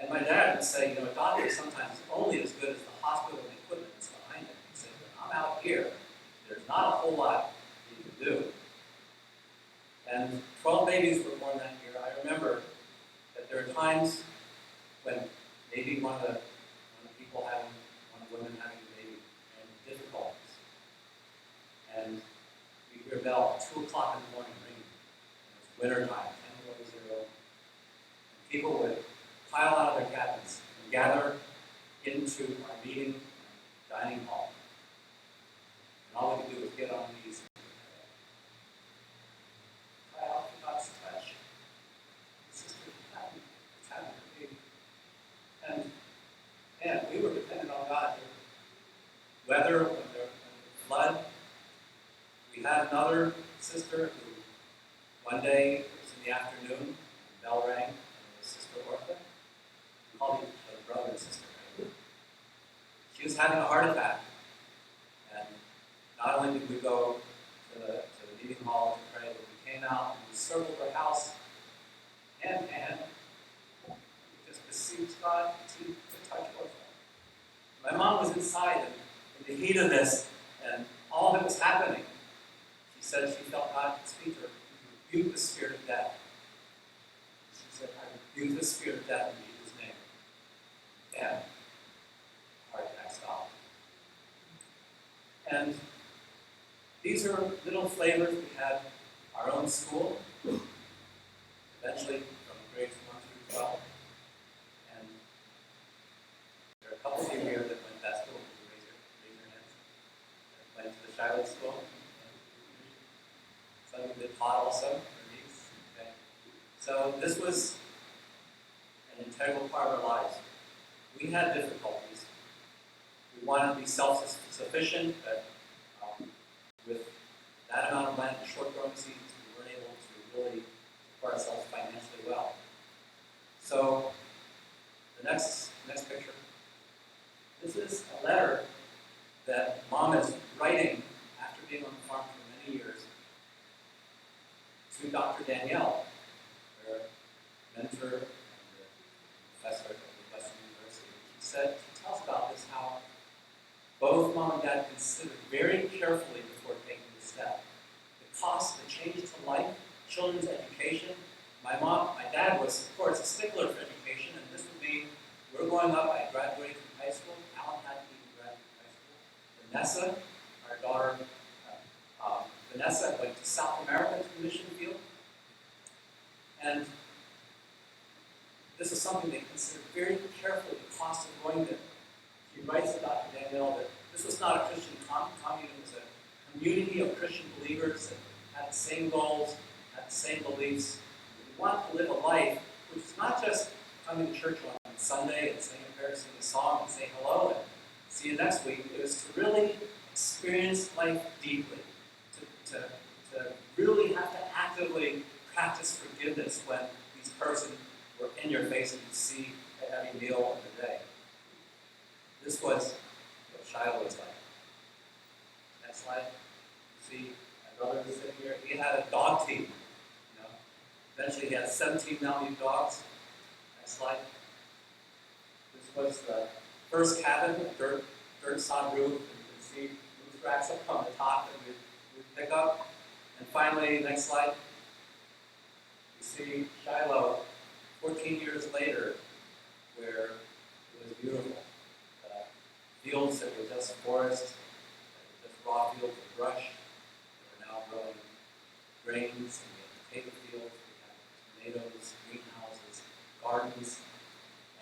And my dad would say, a doctor is sometimes only as good as the hospital and equipment that's behind it. He said, when I'm out here, there's not a whole lot you can do. And 12 babies were born that year. I remember that there are times when maybe one of the women having a baby and difficulties. And we hear a bell at 2 o'clock in the morning ringing. And it's winter time, 10 below 0. And people would pile out of their cabins and gather into our meeting and dining hall. And all we could do was get on knees and cry out for God's touch. Sister, it's having a baby. And we were dependent on God. Weather, when there was flood. We had another sister who, one day, it was in the afternoon, the bell rang, and it was Sister Ortha. We called each other brother and sister. Right? She was having a heart attack. And not only did we go to the meeting hall to pray, but we came out and we circled her house hand in hand. We just beseeched God to touch Ortha. My mom was inside in the heat of this and all that was happening. She said she felt God speak to her. He rebuked the spirit of death. She said, I rebuke the spirit of death in Jesus' name. And heart attack stopped. And these are little flavors. We had our own school, eventually from grades 1 through 12. And there are a couple of you here that went to that school. Raise your hands. That went to the Shiloh school. Some of you that taught also, or these. Okay. So this was an integral part of our lives. We had difficulties. We wanted to be self-sufficient, but with that amount of land in short growing seasons, we weren't able to really support ourselves financially well. So the next picture. This is a letter that Mom is writing after being on the farm for many years to Dr. Danielle, her mentor and professor at Western University. She tells about this, how both Mom and Dad considered very carefully before taking the step the cost, the change to life, children's education. My dad was, of course, a stickler for education, and this would mean we're growing up. I graduated from high school. Alan hadn't even graduated from high school. Vanessa, our daughter, Vanessa went to South America to the mission field, and this is something they considered very carefully, the cost of going there. She writes to Dr. Danielle that this was not a Christian commune, it was a community of Christian believers that had the same goals, had the same beliefs. We wanted to live a life which is not just coming to church on Sunday and saying a prayer, sing a song, and say hello, and see you next week. It was to really experience life deeply, to really have to actively practice forgiveness when these persons were in your face and you see at every meal of the day. This was what Shiloh was like. Next slide. You see, my brother was sitting here. He had a dog team. Eventually, he had 17 now-new dogs. Next slide. This was the first cabin, a dirt sod roof. And you can see roof racks up on the top that we pick up. And finally, next slide. You see Shiloh 14 years later, where it was beautiful. Fields that were just forest, just raw fields of brush, that were now growing grains, and we had potato fields, we had tomatoes, greenhouses, gardens,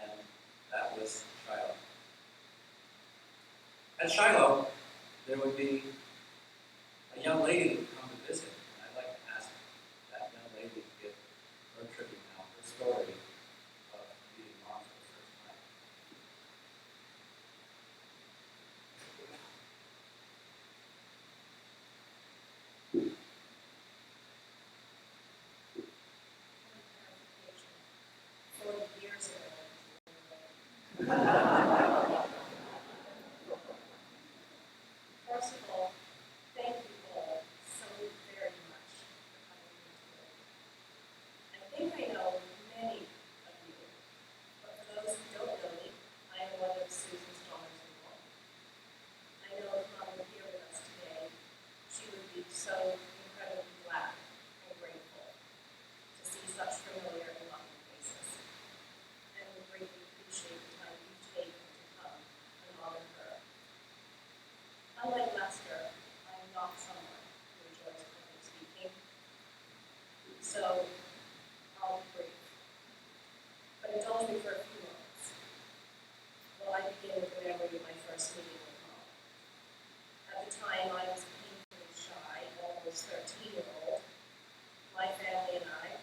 and that was Shiloh. At Shiloh, there would be a young lady who would come to visit, and I'd like to ask First of all, thank you all so very much for coming here today. I think I know many of you, but for those who don't know me, I am one of Susan's daughters-in-law. I know if Mom were here with us today, she would be so incredibly glad and grateful to see such familiar and loving faces, and would greatly appreciate the time you've taken to come and honor her. Unlike Lester, I am not someone who enjoys public speaking, so I'll be brief. But indulge me for a few moments while I begin with the memory of my first meeting with Mom. At the time, I was a painfully shy, almost 13-year-old. My family and I,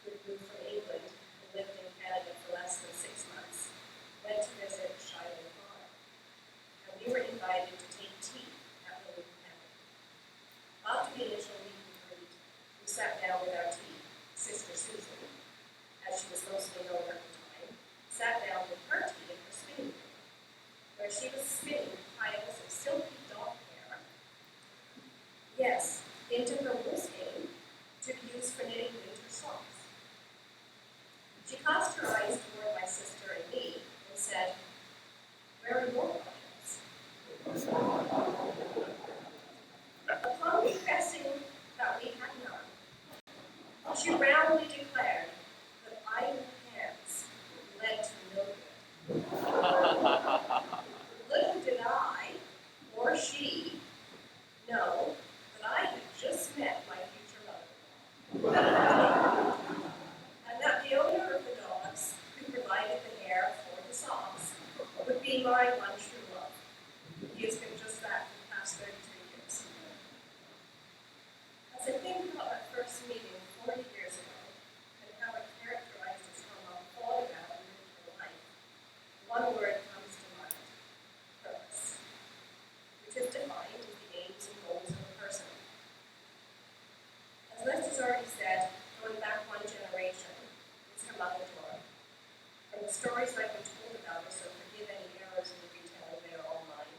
who had moved from England and lived in Canada for less than 6 months, went to visit Shiloh Farm, and we were invited to take tea at the Little Cabin. After the initial meet and greet, we sat down with our tea. Sister Susan, as she was mostly known at the time, sat down with her tea in her spinning room, where she was spinning piles of silky dog hair, yes, into her wool skein to be used for knitting winter socks. She cast her eyes toward my sister and me and said, "Where are your projects?" Upon confessing that we had none, she roundly declared that idle hands led to no good. Little did I, or she, know that I had just met my future mother-in-law, and that the owner of the dogs who provided the hair for the socks would be my one true love. He has been just that for the past 33 years. As I think about our first meeting 40 years ago and how it characterizes how Mom thought about and lived her life, one word comes to mind: purpose, which is defined as the aims and goals of a person. As Lester's already said, going back one generation is her mother Dora. From the stories I've been told about her, so forgive any errors in the retelling, they are all mine.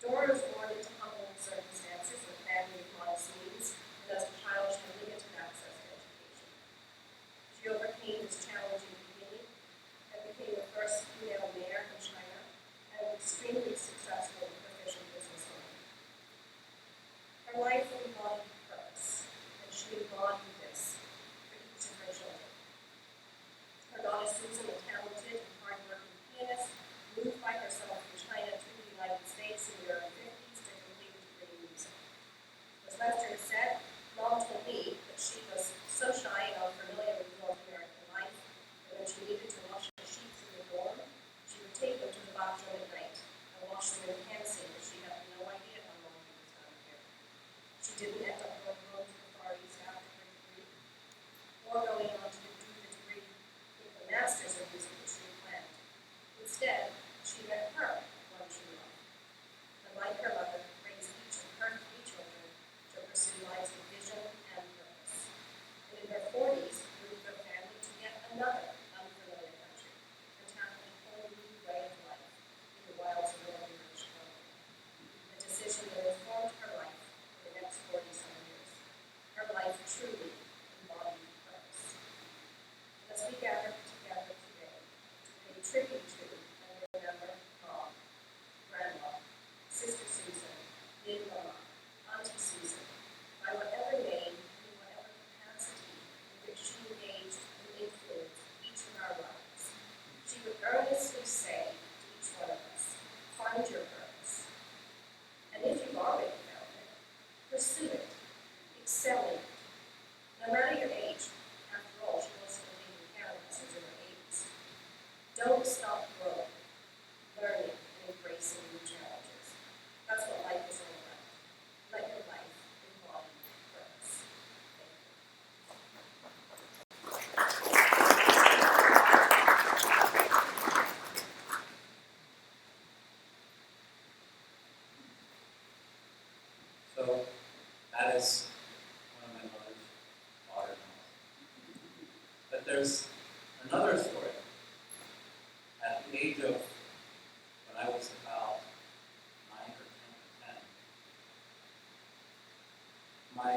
Dora was born into humble circumstances and a family of modest means, and as a child she had limited access to education. She overcame this challenging beginning and became the first female mayor in China and an extremely successful and proficient businesswoman. Her life embodied purpose, and she embodied this for each of her children. Her daughter Susan, a talented and hardworking pianist, moved by herself from China to the United States in the early 50s to complete a degree in music. As Lester has said, Mom told me that she was so shy and unfamiliar with North American life that when she needed to wash her sheets in the dorm, she would take them to the bathroom at night and wash them in the hand sink, as she had no idea how long it was down here. She didn't end up going home to the Far East after her degree, or going on to do the degree with the Masters of Music that she had planned. Instead, she met her one true love, and like her mother, raised each of her 3 children to pursue lives of vision and purpose. And in her 40s, moved her family to yet another unfamiliar country and tackled a whole new way of life in the wilds of northern British Columbia. A decision that informed her life for the next 40-some years. Her life truly embodied purpose. And as we gather together today to pay tribute to and remember Mom, Grandma, Sister Susan, Big Mama, Auntie Susan, by whatever name and in whatever capacity in which she engaged and influenced each of our lives, she would earnestly say to each one of us, find your purpose. And if you've already found it, pursue it, excel in it. No matter your age, after all, she wasn't living in Canada since in her 80s. Don't stop growing, learning, and embracing new challenges. That's what life is all about. Let your life embody purpose. So that is one of my mother's daughters-in-law. But there's another story at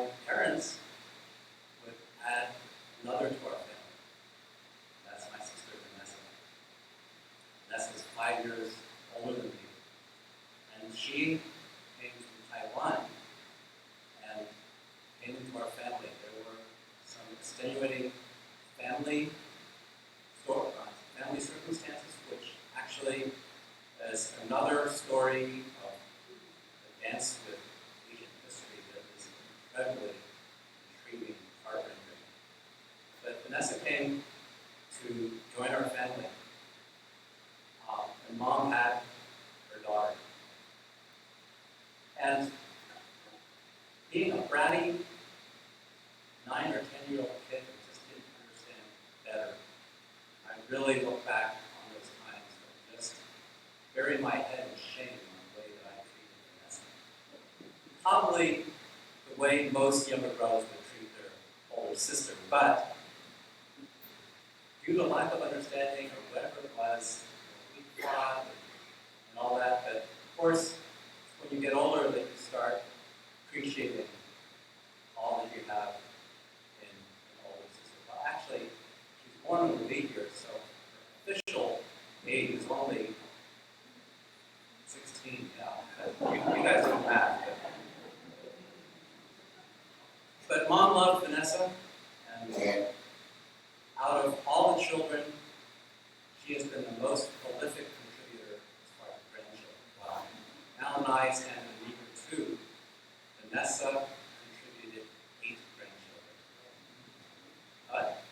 my parents would add another to our family. That's my sister Vanessa. Vanessa's 5 years older than me. And she came to Taiwan and came into our family. There were some extenuating family circumstances, which actually is another story of a dance with Asian history that is incredibly intriguing, heartbreaking. But Vanessa came to join our family, and Mom had her daughter. And being a bratty 9 or 10-year-old kid who just didn't understand better, I really look back on those times and just bury my head in shame on the way that I treated Vanessa. Probably the way most younger brothers would treat their older sister, but due to lack of understanding or whatever it was, we fought and all that, but of course, when you get older, that you start appreciating all that you have in an older sister. Well, actually, she's born in the leap year, so her official age is only 16. Yeah, you guys don't math. But Mom loved Vanessa, and out of all the children, she has been the most prolific contributor as far as grandchildren. Wow. Al and I stand in the league of 2. Vanessa contributed 8 grandchildren. But,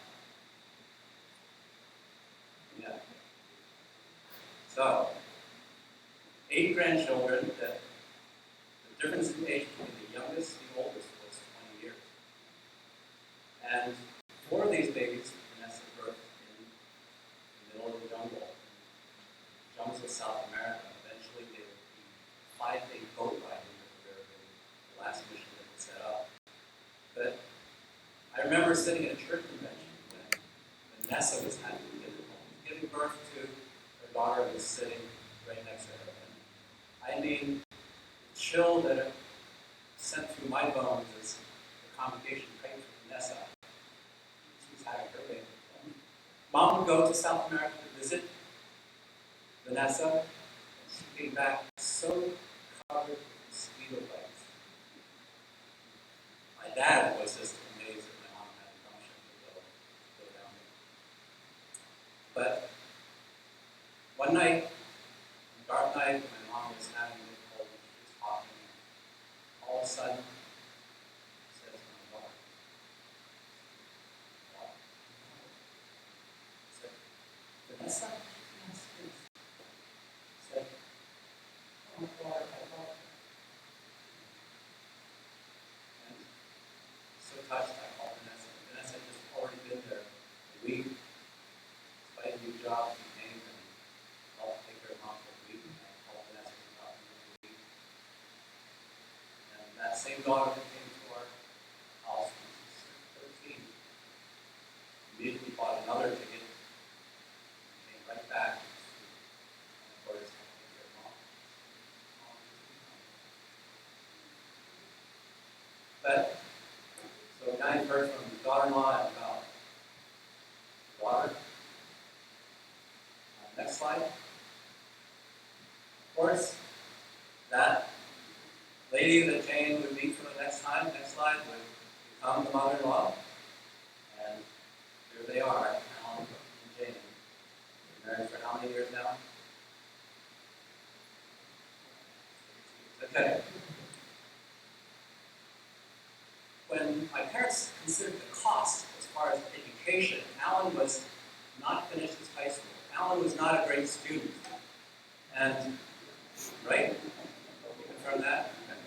yeah. So, 8 grandchildren, that the difference in age between the youngest and the oldest was 20 years. And 4 of these babies, Vanessa birthed in the middle of the jungle, jungles of South America. Eventually, they would be 5-day boat riding where the last mission that was set up. But I remember sitting at a church convention when Vanessa was giving birth to her daughter who was sitting right next to her. And I mean, the chill that it sent through my bones as the congregation prayed for Vanessa. She was having her baby. Mom would go to South America to visit Vanessa, and she came back so covered with mosquito bites. My dad was just amazed that my mom had the gumption to go down there. But one night, a dark night, when my mom was having difficulty, she was talking, and all of a sudden, she says, "My daughter." She said, "Vanessa?" Yes, please. She said, "Oh, my daughter, I love her." And so touched, I called Vanessa. Vanessa had just already been there a week. Despite a new job, she came and helped take care of Mom for a week. And I called Vanessa about another week. And that same daughter that came to our house when she was 13, immediately bought another ticket and came right back. And of course, I take care of Mom. But, so now you've heard from the daughter-in-law and about the daughter. Next slide. Of course, that lady that Jane would meet for the next time, next slide, would become the mother-in-law. And here they are, Alan and Jane. Been married for how many years now? Okay. When my parents considered the cost as far as education, Alan was not finished his high school. Alan was not a great student. And, right? You confirm that? Okay.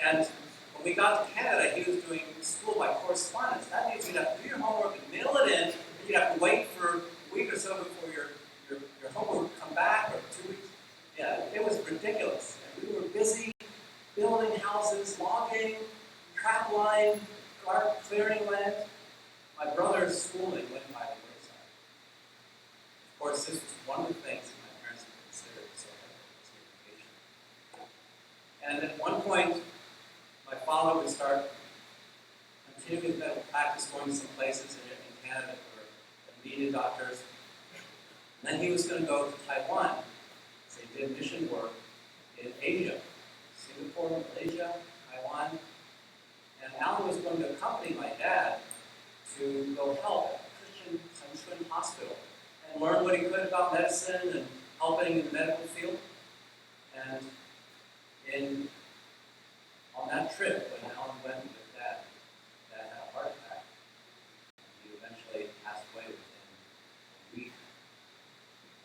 And when we got to Canada, he was doing school by correspondence. That means you'd have to do your homework and mail it in, and you'd have to wait for a week or so before your homework would come back, or 2 weeks. Yeah, it was ridiculous. And we were busy building houses, logging, trap line, clearing land. My brother's schooling went by the wayside. Of course, this was one of the things that my parents would consider so education. And at one point, my father would start continuing his medical practice, going to some places in Canada for needed doctors. And then he was going to go to Taiwan. So he did mission work in Asia, Singapore, Malaysia, Taiwan. And Alan was going to accompany my dad to go help at Christian Central Hospital and learn what he could about medicine and helping in the medical field. And on that trip, when Alan went with Dad, Dad had a heart attack. He eventually passed away within a week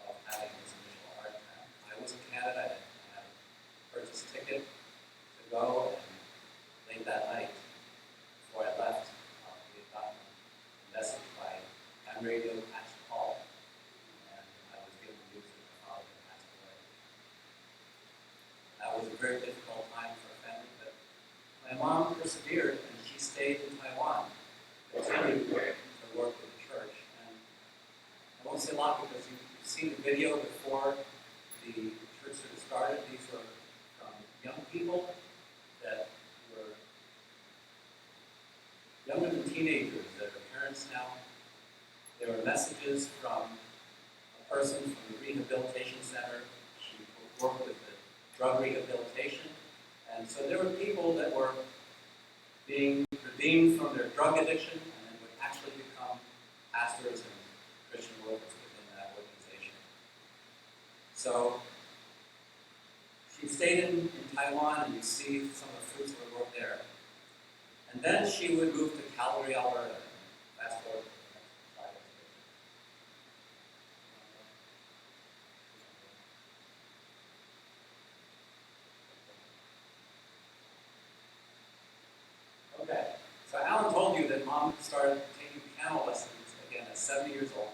of having his initial heart attack. I was in Canada. I had purchased a ticket to go, and late that night, before I left, we had gotten a message by ham radio, Pastor Paul, and I was given news that my father had passed away. That was a very difficult time for a family, but my mom persevered, and she stayed in Taiwan, continued to work with the church. And I won't say a lot because you've seen the video before the church sort of started. These were from young people that were younger than teenagers that are parents now. There were messages from a person from the rehabilitation center. She worked with the drug rehabilitation. And so there were people that were being redeemed from their drug addiction and then would actually become pastors and Christian workers within that organization. So she stayed in Taiwan, and you see some of the fruits of her work there. And then she would move to Calgary, Alberta. Fast forward to the next slide. Okay, so Alan told you that Mom started taking piano lessons again at 70 years old.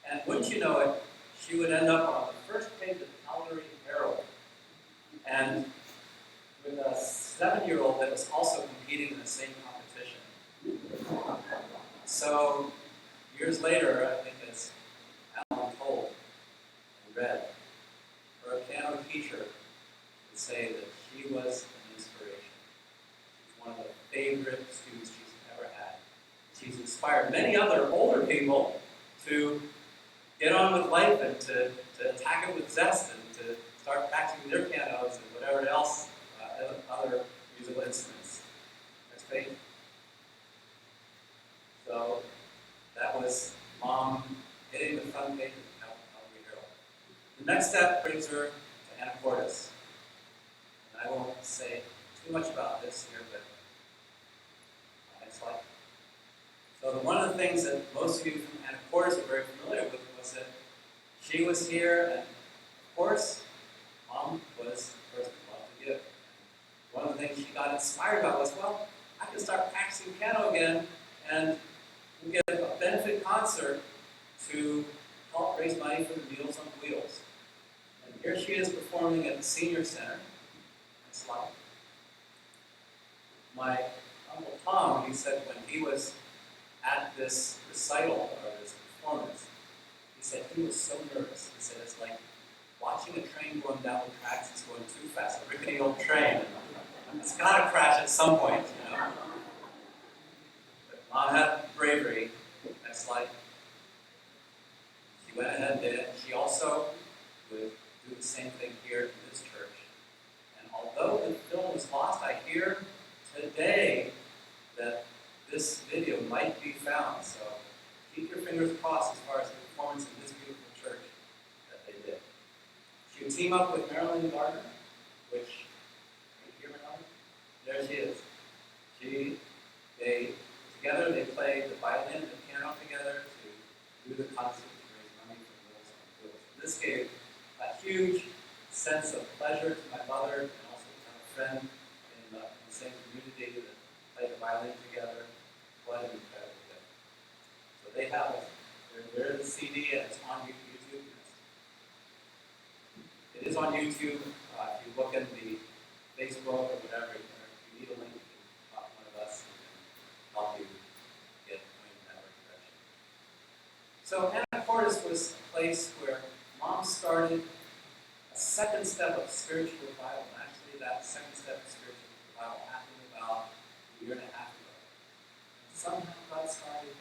And wouldn't you know it, she would end up on the first page of the Calgary Herald. And with a 7-year-old that was also competing in the same competition. So, years later, I think as Alan told and read, her piano teacher would say that she was an inspiration. She's one of the favorite students she's ever had. She's inspired many other older people to get on with life and to attack it with zest and to start practicing their pianos and whatever else, other musical instruments. Next page. So that was Mom hitting the front page of the Calgary Herald. The next step brings her to Anacortes. And I won't say too much about this here, but next slide. So one of the things that most of you from Anacortes are very familiar with was that she was here, and of course, Mom was the person who loved to give. One of the things she got inspired about was, well, I can start practicing piano again, and we get a benefit concert to help raise money for the Meals on Wheels. And here she is performing at the Senior Center. Next slide. My Uncle Tom, he said when he was at this recital or this performance, he said he was so nervous. He said it's like watching a train going down the tracks. It's going too fast, a rickety old train. It's got to crash at some point, you know. But Mom had bravery. Next slide. She went ahead and did it. She also would do the same thing here in this church. And although the film was lost, I hear today that this video might be found. So keep your fingers crossed as far as the performance in this beautiful church that they did. She would team up with Marilyn Gardner, which, can you hear Marilyn? There she is. Together they played the violin and the piano together to do the concert to raise money for Meals on Wheels. This gave a huge sense of pleasure to my mother and also to have a friend in the same community that played the violin together. What an incredible gift. So they have there is a CD and it's on YouTube. It is on YouTube. If you look at the Facebook or whatever, if you need a link, you can talk to one of us and help you get going in that direction. So Anacortes was a place where Mom started a second step of spiritual revival. And actually, that second step of spiritual revival happened about a year and a half ago. somehow God started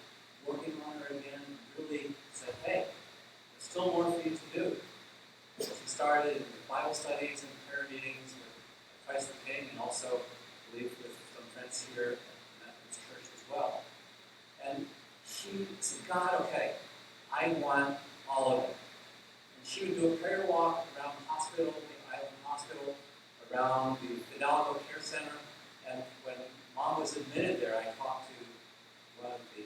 working on her again and really said, hey, there's still more for you to do. So she started with Bible studies and prayer meetings with Christ the King, and also, I believe, with some friends here at the Methodist Church as well. And she said, God, okay, I want all of it. And she would do a prayer walk around the hospital, the Island Hospital, around the Fidalgo Care Center. And when Mom was admitted there, I talked to one of the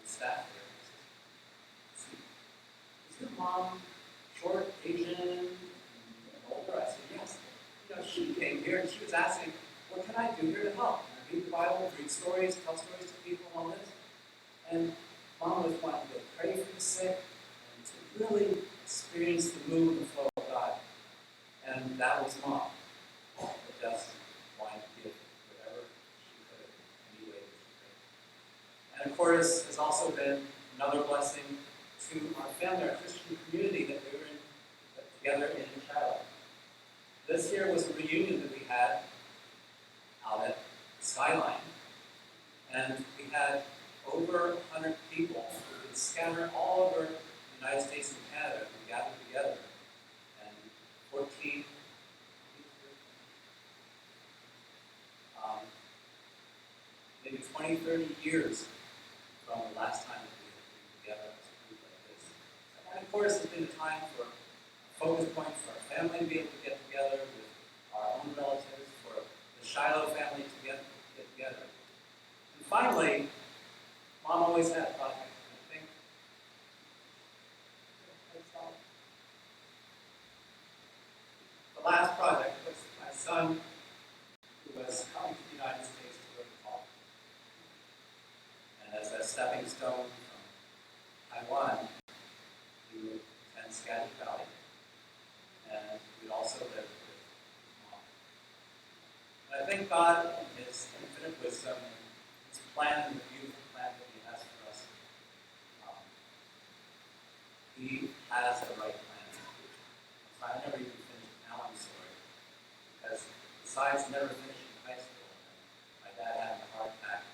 staff there. I said, is your mom short, Asian, and older? I said, yes. You know, she came here and she was asking, what can I do here to help? And I read the Bible, read stories, tell stories to people, and all this. And Mom was wanting to pray for the sick and to really experience the move and the flow of God. And that was Mom. But just wanting to give whatever she could, any way that she could. And of course, has also been another blessing to our family, our Christian community that we were in together in Shiloh. This year was a reunion that we had out at Skyline, and we had over 100 people who could scatter all over the United States and Canada who gathered together, and 14, maybe 20, 30 years from the last time that we had been together as a group like this. And of course, it's been a time for a focus point for our family to be able to get together with our own relatives, for the Shiloh family to get together. And finally, Mom always had a project. I think the last project was my son, who was coming to the United States to go to college. And as a stepping stone from Taiwan, he would attend Skagit Valley. And we'd also live with Mom. And I think God, in His infinite wisdom, and His plan and the beautiful plan that He has for us, He has the right plan. So I never even finished Alan's story, because besides never finishing high school, my dad had a heart attack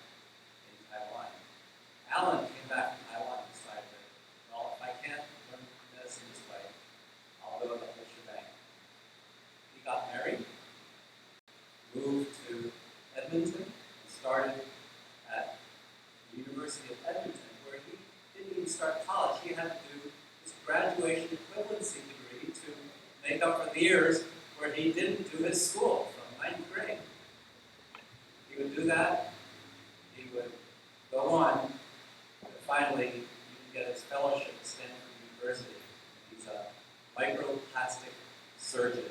in Taiwan. Alan came back from Taiwan and decided that, well, if I can't learn medicine this way, I'll go to the whole shebang. He got married, moved to Edmonton, and started at the University of Edmonton, where he didn't even start college. He had to do his graduation equivalency degree to make up for the years where he didn't do his school from ninth grade. He would do that. He would go on, and finally he would get his fellowship at Stanford University. He's a microplastic surgeon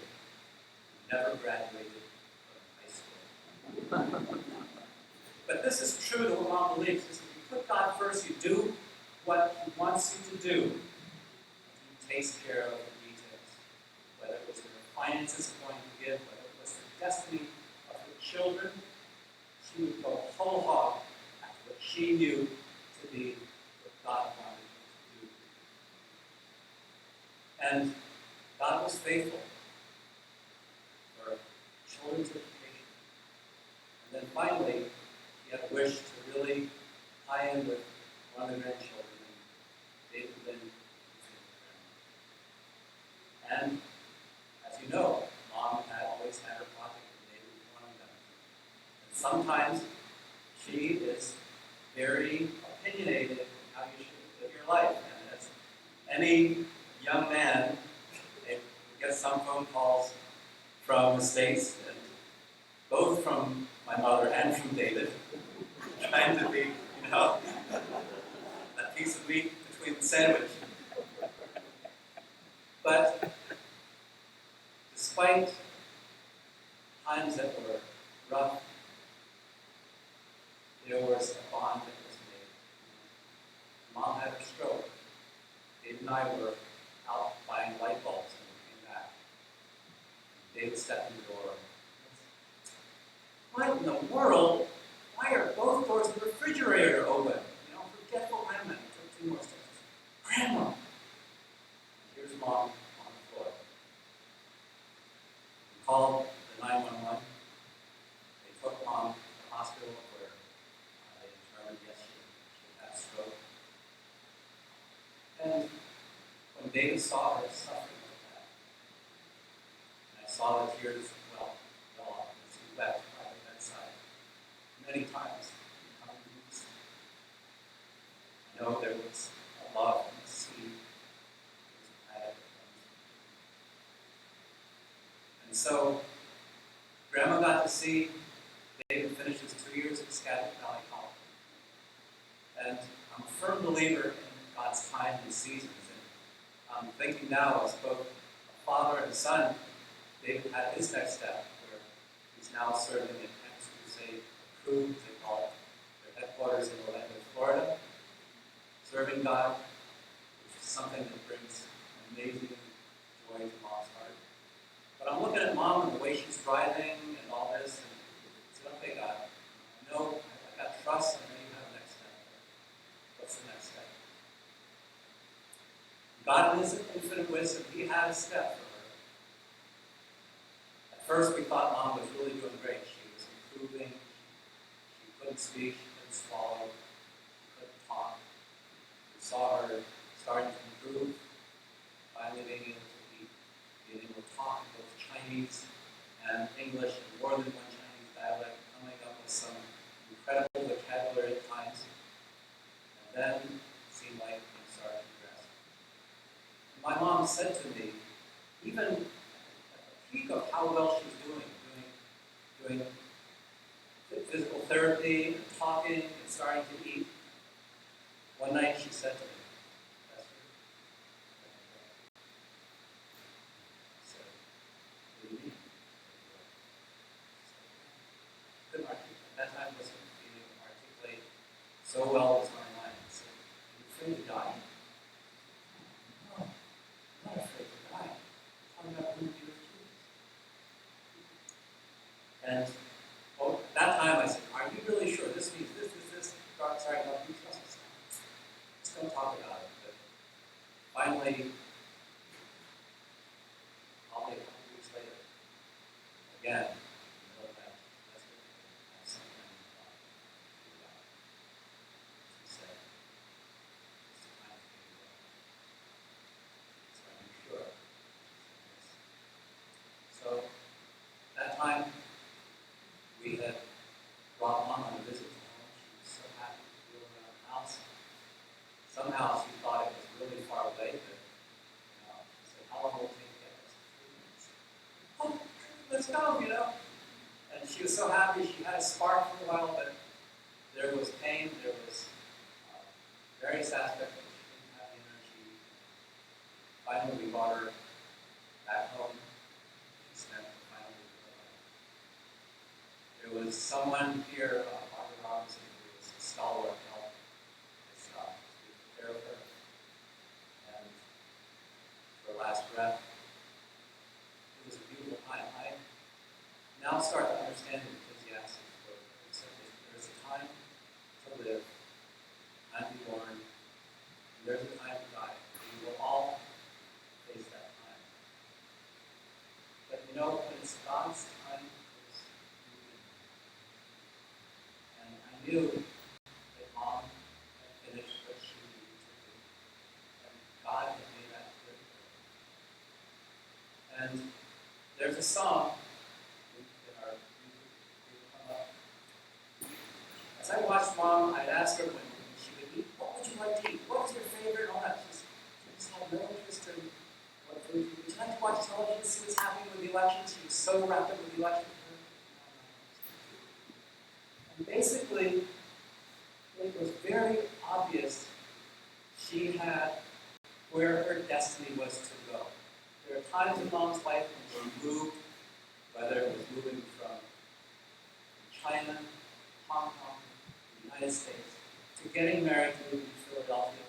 who never graduated from high school. But this is true to what Mom believes. Is if you put God first, you do what He wants you to do. He takes care of the details. Whether it was the finances going to give, whether it was the destiny of her children, she would go whole hog after what she knew to be what God wanted her to do. And God was faithful for children's education. And then finally, He had a wish to really tie in with one of the grandchildren, David Lynn. And as you know, Mom had always had her project, and David was one of them. And sometimes she is very opinionated in how you should live your life. And as any young man, they get some phone calls from the States, and both from my mother and from David, trying to be, that piece of meat between the sandwich. But despite times that were rough, there was a bond that was made. Mom had her stroke. David and I were out buying light bulbs when we came back. David stepped in the door. What in the world? Why are both doors of the refrigerator open? Forgetful grandma. Took 2 more steps. Grandma! And here's Mom on the floor. We called the 911. They took Mom to the hospital where they And when David saw her suffering like that, and I saw the tears well off as he wept by the bedside many times in coming weeks, I know there was a love and a seed that was planted. And so Grandma got to see David finish his 2 years at Skagit Valley College. And I'm a firm believer in God's time and seasons. And I'm thinking now, as both a father and a son, David had his next step, where he's now serving in Campus Crusade Crew, as they call it, their headquarters in Orlando, Florida, serving God, which is something that brings amazing joy to Mom's heart. But I'm looking at Mom and the way she's driving and all this, and I said, okay, God, I know I got trust, and then you have a next step. What's the next step? God, in His infinite wisdom, He had a step for her. At first, we thought Mom was really doing great. She was improving. She couldn't speak. She couldn't swallow. She couldn't talk. We saw her starting to improve, finally being able to eat, being able to talk in both Chinese and English, and more than one Chinese dialect, coming up with some incredible vocabulary at times. And then it seemed like things started to progress. My mom said to me, even at the peak of how well she was doing physical therapy and talking and starting to eat, one night she said to me, Pastor, I said, what do you mean? Couldn't articulate. At that time, wasn't being able to articulate so well as my mind. I said, are you afraid to die? No, I'm not afraid to die. I'm talking about who you are. And well, at that time I said, are you really sure this means this? God, sorry, no, you trust us. Let's don't talk about it. But finally, probably a couple weeks later, again, in the middle of that, that's what I had something I thought about. She said, it's time for me to go. So are you sure? She said, yes. So that time, we had brought Mom on a visit to home. She was so happy to be around the house. Somehow she thought it was really far away, but she said, how long will it take to get us? 3 minutes. Oh, let's go, And she was so happy. She had a spark for a while, but there was pain, there was various aspects that she didn't have the energy. Finally, we brought her back home. She spent the final week of her life. There was someone here, Margaret Robinson, who was a stalwart to help us take care of her. And her last breath, it was a beautiful time. I now start to understand the Ecclesiastes book. It said there's a time to live, a time to be born, and there's a time to die. We will all face that time. But when it's God's time, it's moving. And I knew that Mom had finished what she needed to do. And God had made that clear to her. And there's a song in our come up. As I watched Mom, I'd ask her when she would eat, what would you like to eat? What was your favorite? And all that. She just had no interest in what food. Would you like to watch television to see what's happening with the election? She was so wrapped up with the election. And basically, it was very obvious she had where her destiny was to go. There are times in Mom's life when she moved, whether it was moving from China, Hong Kong, the United States, to getting married to moving to Philadelphia,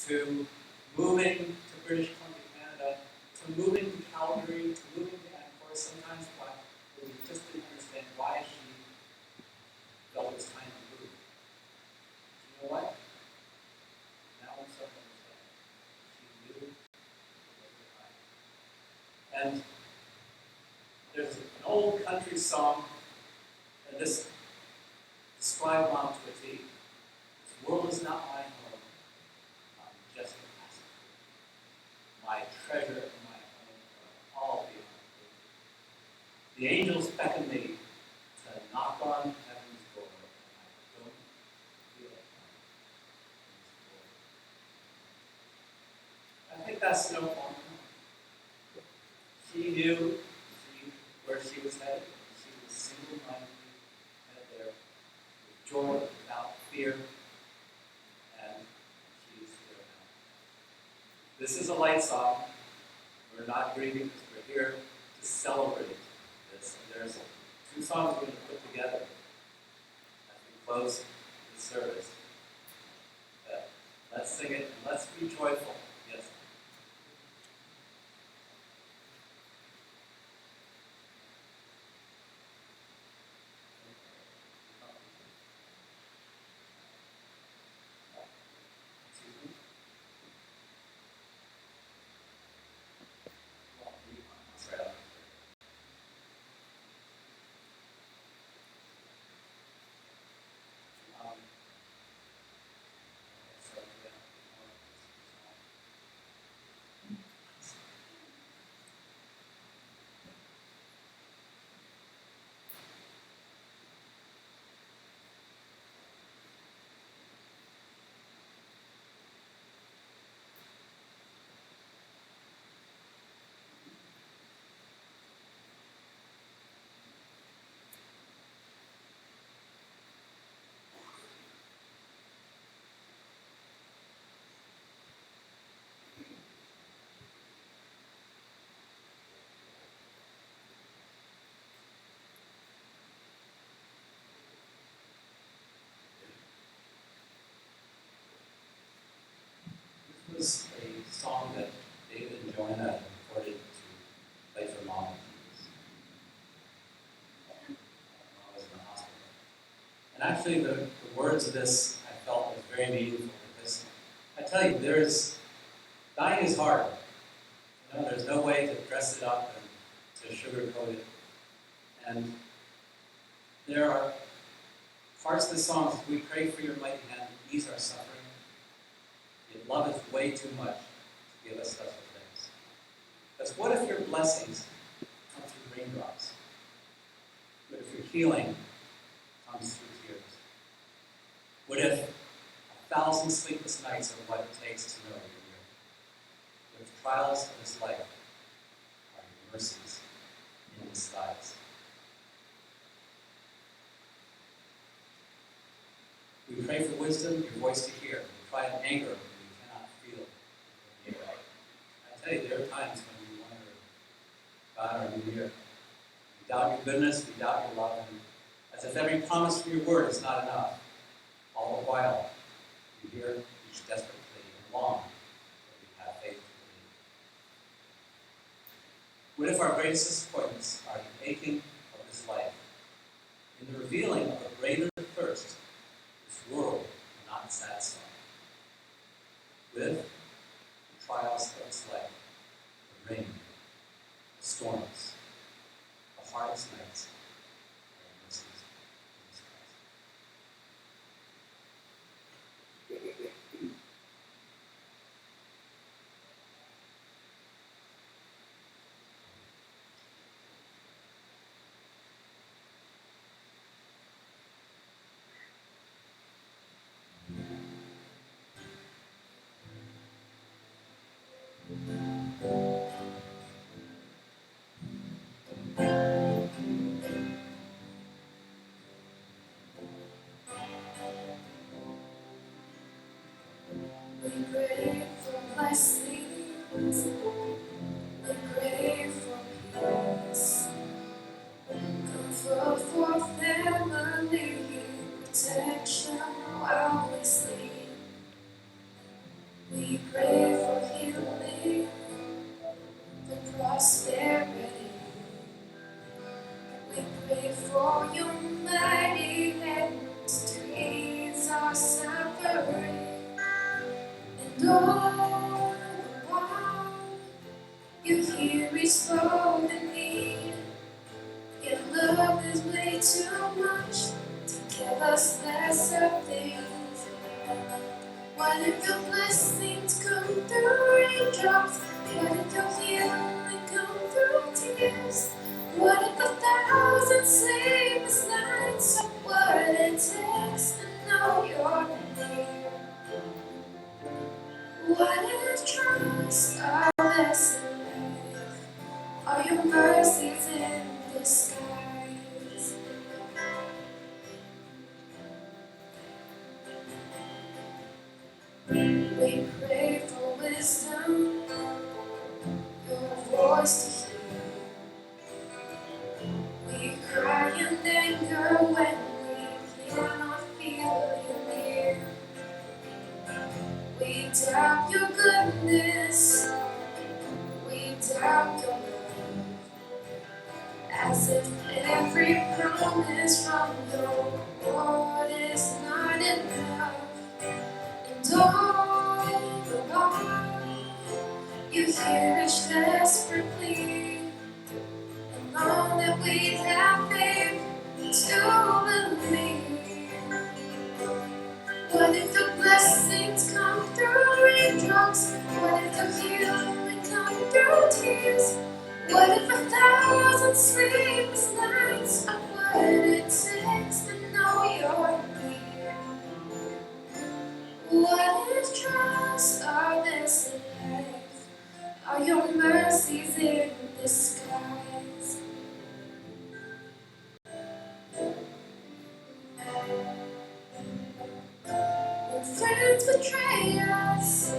to moving to British Columbia, Canada, to moving to Calgary, to moving to Anchor, sometimes why we just didn't understand why she felt it was time to move. You know what? Now I'm starting to understand. She knew it was the time. And there's an old country song, and this described Mom to a T. This world is not my home, I'm just a passenger. treasure in my home are all beyond belief. The angels beckon me to knock on heaven's door, and I don't feel it on this door. I think that's no harm. She knew where she was headed. She was single-mindedly headed there with joy, without fear, and she's here now. This is a light song. We're not grieving because we're here to celebrate this. And there's two songs we're going to put together as we close the service. Let's sing it and let's be joyful. Yes. Excuse me. Well, sorry. So, yeah. This was a song that David and Joanna recorded to play for Mom when I was in the hospital. And actually, the words of this I felt was very meaningful because I tell you, dying is hard. You know, there's no way to dress it up and to sugarcoat it. And there are parts of the songs, we pray for your mighty hand to ease our suffering. Yet loveth way too much to give us special things. Because what if your blessings come through raindrops? What if your healing comes through tears? What if 1,000 sleepless nights are what it takes to know you're here? What if trials of this life are your mercies in disguise? We pray for wisdom, your voice to hear. We cry in anger when we cannot feel it. I tell you, there are times when we wonder, God, are you here? We doubt your goodness, we doubt your love, and as if every promise from your word is not enough. All the while, you hear each desperate plea and long that we have faith to believe. What if our greatest disappointments are the aching of this life, in the revealing of a greater thirst this world cannot satisfy? With the trials of this life, the rain, the storms, the hardest nights, are your mercies in disguise. We pray for blessings, we pray for peace, comfort for family, protection while we sleep. We pray for healing, for prosperity. We pray for your mighty hands to ease our suffering. And all the while, you hear each spoken need. Your love is way too much to give us lesser things. What if your blessings come through raindrops What if you're healing come through tears? What if 1,000 sleepless nights are what it takes to know you're near? What if trust are less than life? Are your mercies in disguise? We pray for wisdom, your voice to hear. We cry in anger when we cannot feel you near. We doubt your goodness, we doubt your love, as if every promise from your word is not enough. And all the while, you hear each desperate plea, and know that we have faith to believe. What if the blessings come through raindrops? What if the healing come through tears? What if 1,000 sleepless nights are what it takes to know you're near? What if trust are this in life? Are your mercies in disguise? When friends betray us,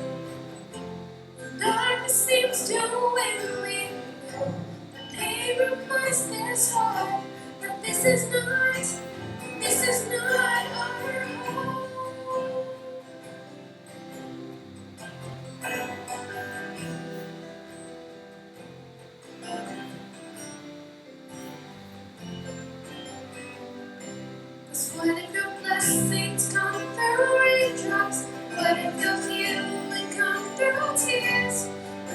darkness seems to win. The pain reminds this heart that this is not our home. Cause what if your blessings come through raindrops? What if your healing come through tears?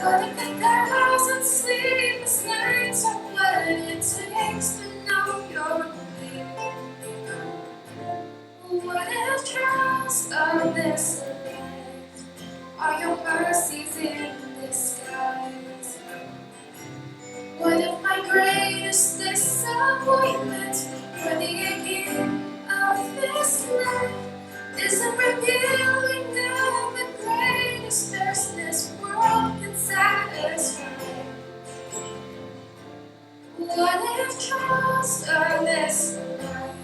What if 1,000 sleepless nights are what it takes to know you're near? What if trials are this life? Are your mercies in disguise? What if my greatest disappointment, or the aching of this life, is a revealing of the greatest thirst this world can satisfy? What if trials are this life?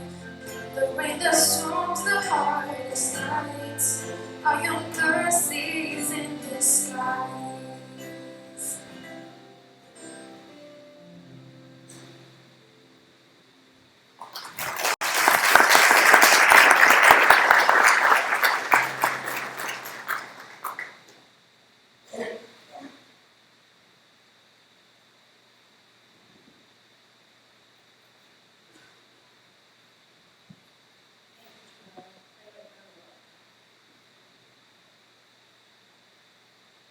The rain, the storms, the hardest nights, are your mercies in disguise?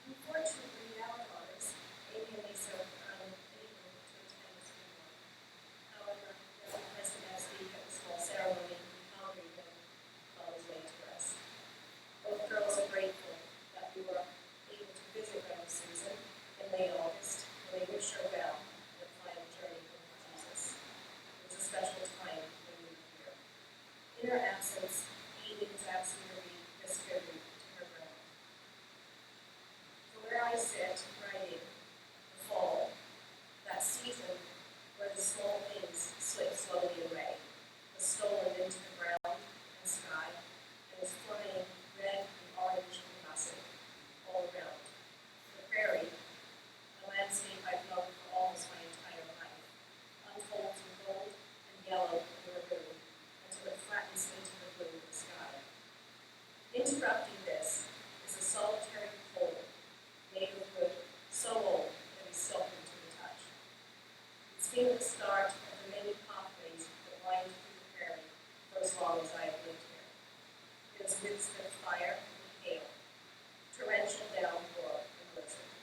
Unfortunately, our daughters, Amy and Lisa, were unable to attend this funeral. However, they requested us speak at the small ceremony in Calgary when Paul was laid to rest. Both girls are grateful that we were able to visit Grandma Susan in late August, and they wish her well in the final journey with Jesus. It was a special time when we were here. In her absence, Amy was asking her to read this tribute to her grandma. From where I sit, writing the fall, that season where the small things slip slowly away, was stolen into the ground and sky, and was flying red and orange and massive all around. The prairie, a landscape I've known for almost my entire life, unfolds in gold and yellow in the lagoon until it flattens into the blue of the sky. Interrupting this is a solitary pole made of wood so old that it's silken to the touch. It's been the start of the many pathways that wind through the prairie for as long as I have lived here. It has withstood fire and hail, torrential downpour and blizzard.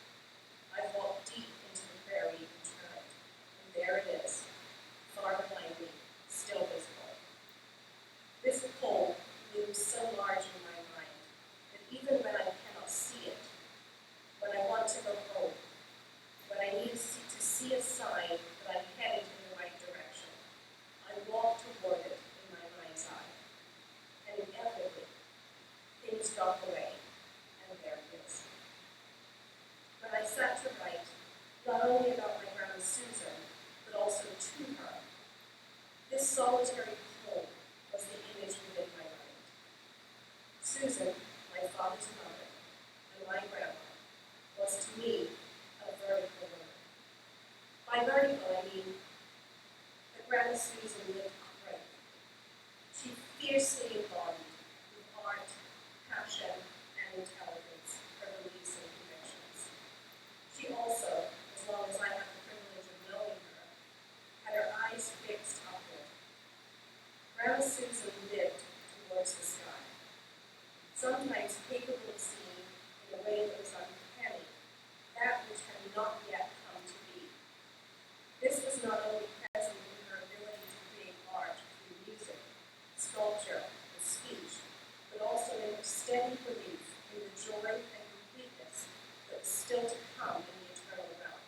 I've walked deep into the prairie each night, and there it is, far behind me, still visible. This pole looms so large in my mind that even when I cannot see it, when I want to go home, walk away, and there it is. When I sat to write, not only about my grandma Susan, but also to her, this solitary poem was the image within my mind. Susan, my father's mother, and my grandma, was to me a vertical woman. By vertical, I mean that Grandma Susan lived upright. She fiercely embodied with art, passion, and intelligence her beliefs and convictions. She also, as long as I had the privilege of knowing her, had her eyes fixed upward. Grandma Susan lived towards the sky, sometimes capable of seeing in a way that was uncanny that which had not yet come to be. This was not only present in her ability to create art through music, sculpture, and speech, but also in her steady belief in the joy and completeness that was still to come in the eternal realm.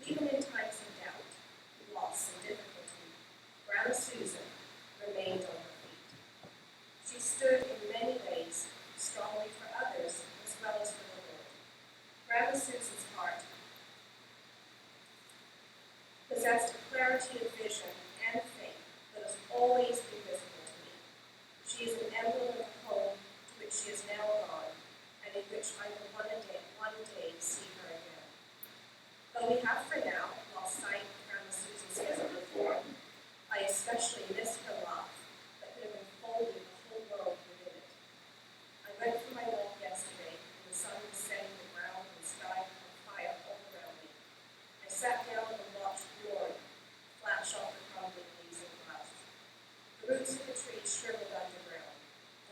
Even in times of doubt, loss, and difficulty, Grandma Susan remained on her feet. She stood in many ways strongly for others as well as for the Lord. Grandma Susan's heart possessed a clarity of vision and faith that has always been visible to me. She is an emblem of the home to which she is now gone, and in which I will one day see her again. Though we have for now lost sight of Grandma Susan's physical form, I especially miss her laugh that could have enfolded the whole world within it. I went for my walk yesterday, and the sun was setting the ground and sky on fire all around me. I sat down and watched glory flash off the crumbling leaves and grass. The roots of the trees shriveled underground.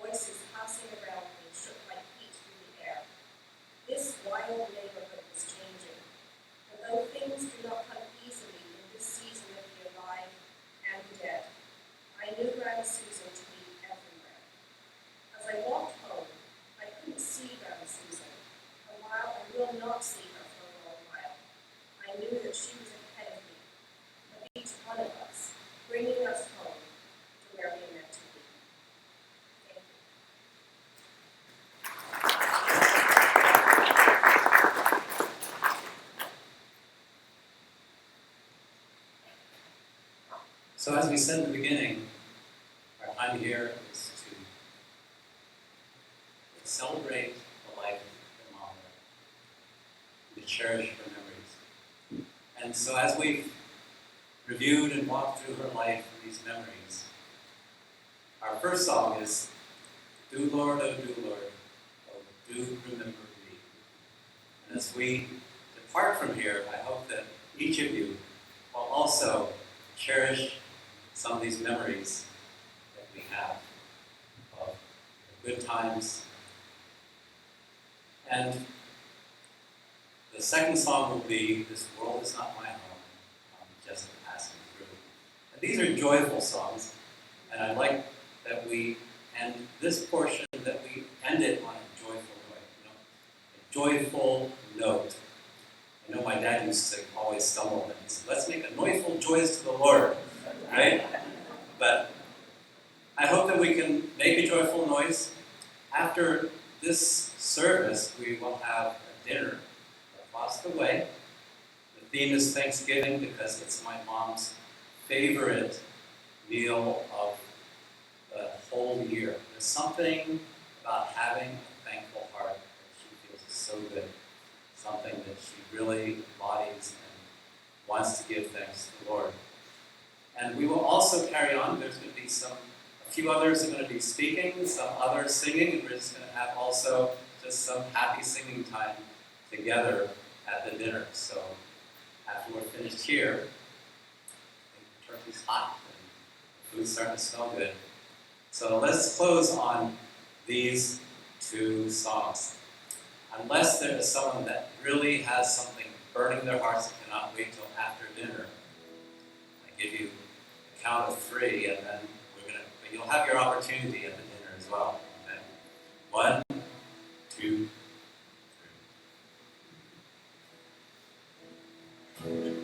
Voices passing around me shook like heat through the air. This wild neighborhood was changing. And though things do not come easily in this season of the alive and the dead, I knew Grandma Susan to be everywhere. As I walked home, I couldn't see Grandma Susan. A while I will not see her for a long while. I knew that she was ahead of me, of each one of us, bringing us home to where we meant to be. Thank you. So as we said in the beginning, our time here is to celebrate the life of Mama, to cherish her memories. And so as we've reviewed and walked through her life and these memories, our first song is Do Lord, oh do remember me. And as we depart from here, I hope that each of you will also cherish some of these memories that we have of the good times. And the second song will be This World Is Not My Home, I'm Just Passing Through. And these are joyful songs, and I'd like that we end this portion, that we end it on a joyful note, a joyful note. I know my dad used to always stumble and he said, let's make a noiseful joys to the Lord, right? But I hope that we can make a joyful noise. After this service, we will have a dinner across the way. The theme is Thanksgiving because it's my mom's favorite meal of the whole year. There's something about having a thankful heart that she feels is so good. Something that she really embodies and wants to give thanks to the Lord. And we will also carry on. There's going to be a few others are going to be speaking, some others singing, and we're just going to have also just some happy singing time together at the dinner. So after we're finished here, the turkey's hot and the food's starting to smell good. So let's close on these two songs. Unless there is someone that really has something burning in their hearts and cannot wait till after dinner, I give you a count of 3, and then but you'll have your opportunity at the dinner as well. Okay? 1, 2, 3.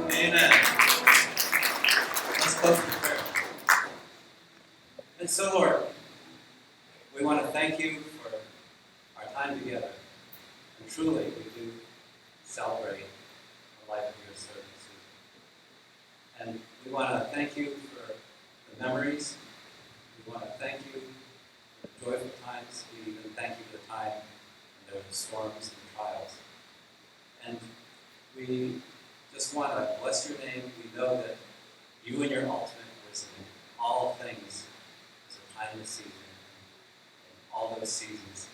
Amen. Let's close with prayer. And so, Lord, we want to thank you for our time together. And truly, we do celebrate the life of your servant, Susan. And we want to thank you for the memories. We want to thank you for the joyful times. We even thank you for the time when there were storms and trials. And we just want to bless your name. We know that you and your ultimate wisdom in all things is a timeless season. In all those seasons,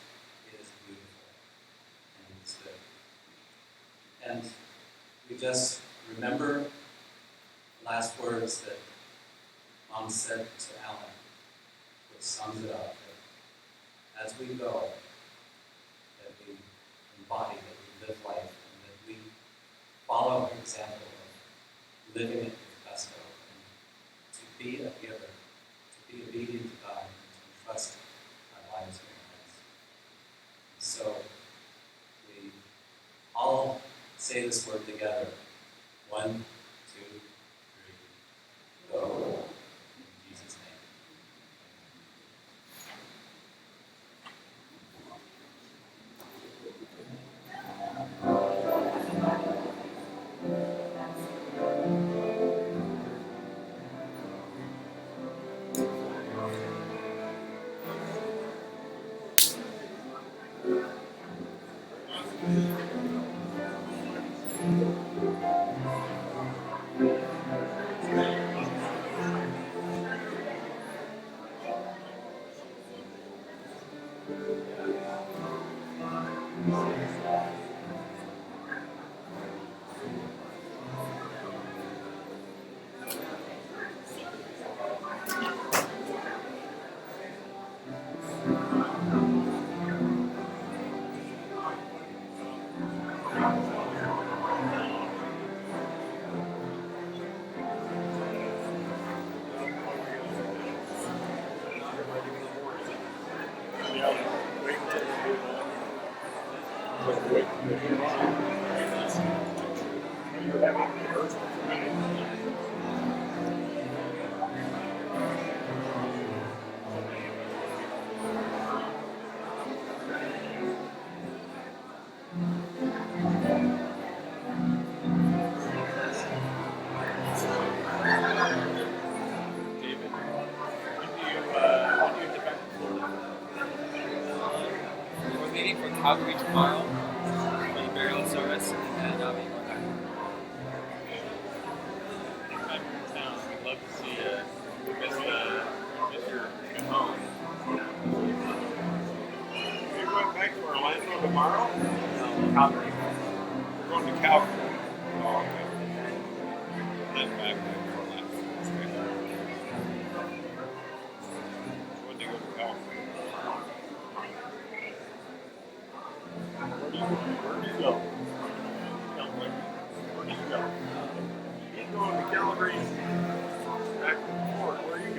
it is beautiful and it is good. And we just remember the last words that Mom said to Alan, which sums it up, that as we go, that we embody, that we live life, and that we follow her example of living it with gusto, and to be a giver, to be obedient to God, and to trust our lives in your hands. And so we all say this word together. 1, 2, 3. Go. In Jesus' name. Wait. Calgary tomorrow for the burial service, and then I'll be going back. Anytime you're in town, we'd love to see you. Miss your new home. You're going back to Orlando tomorrow? No, Calgary. We're going to Calgary. Oh, okay. Then back to Orlando. Okay. When do you go to Calgary? Where do you go? Calgary. Where do you go? He's going to Calgary back and forth. Where are you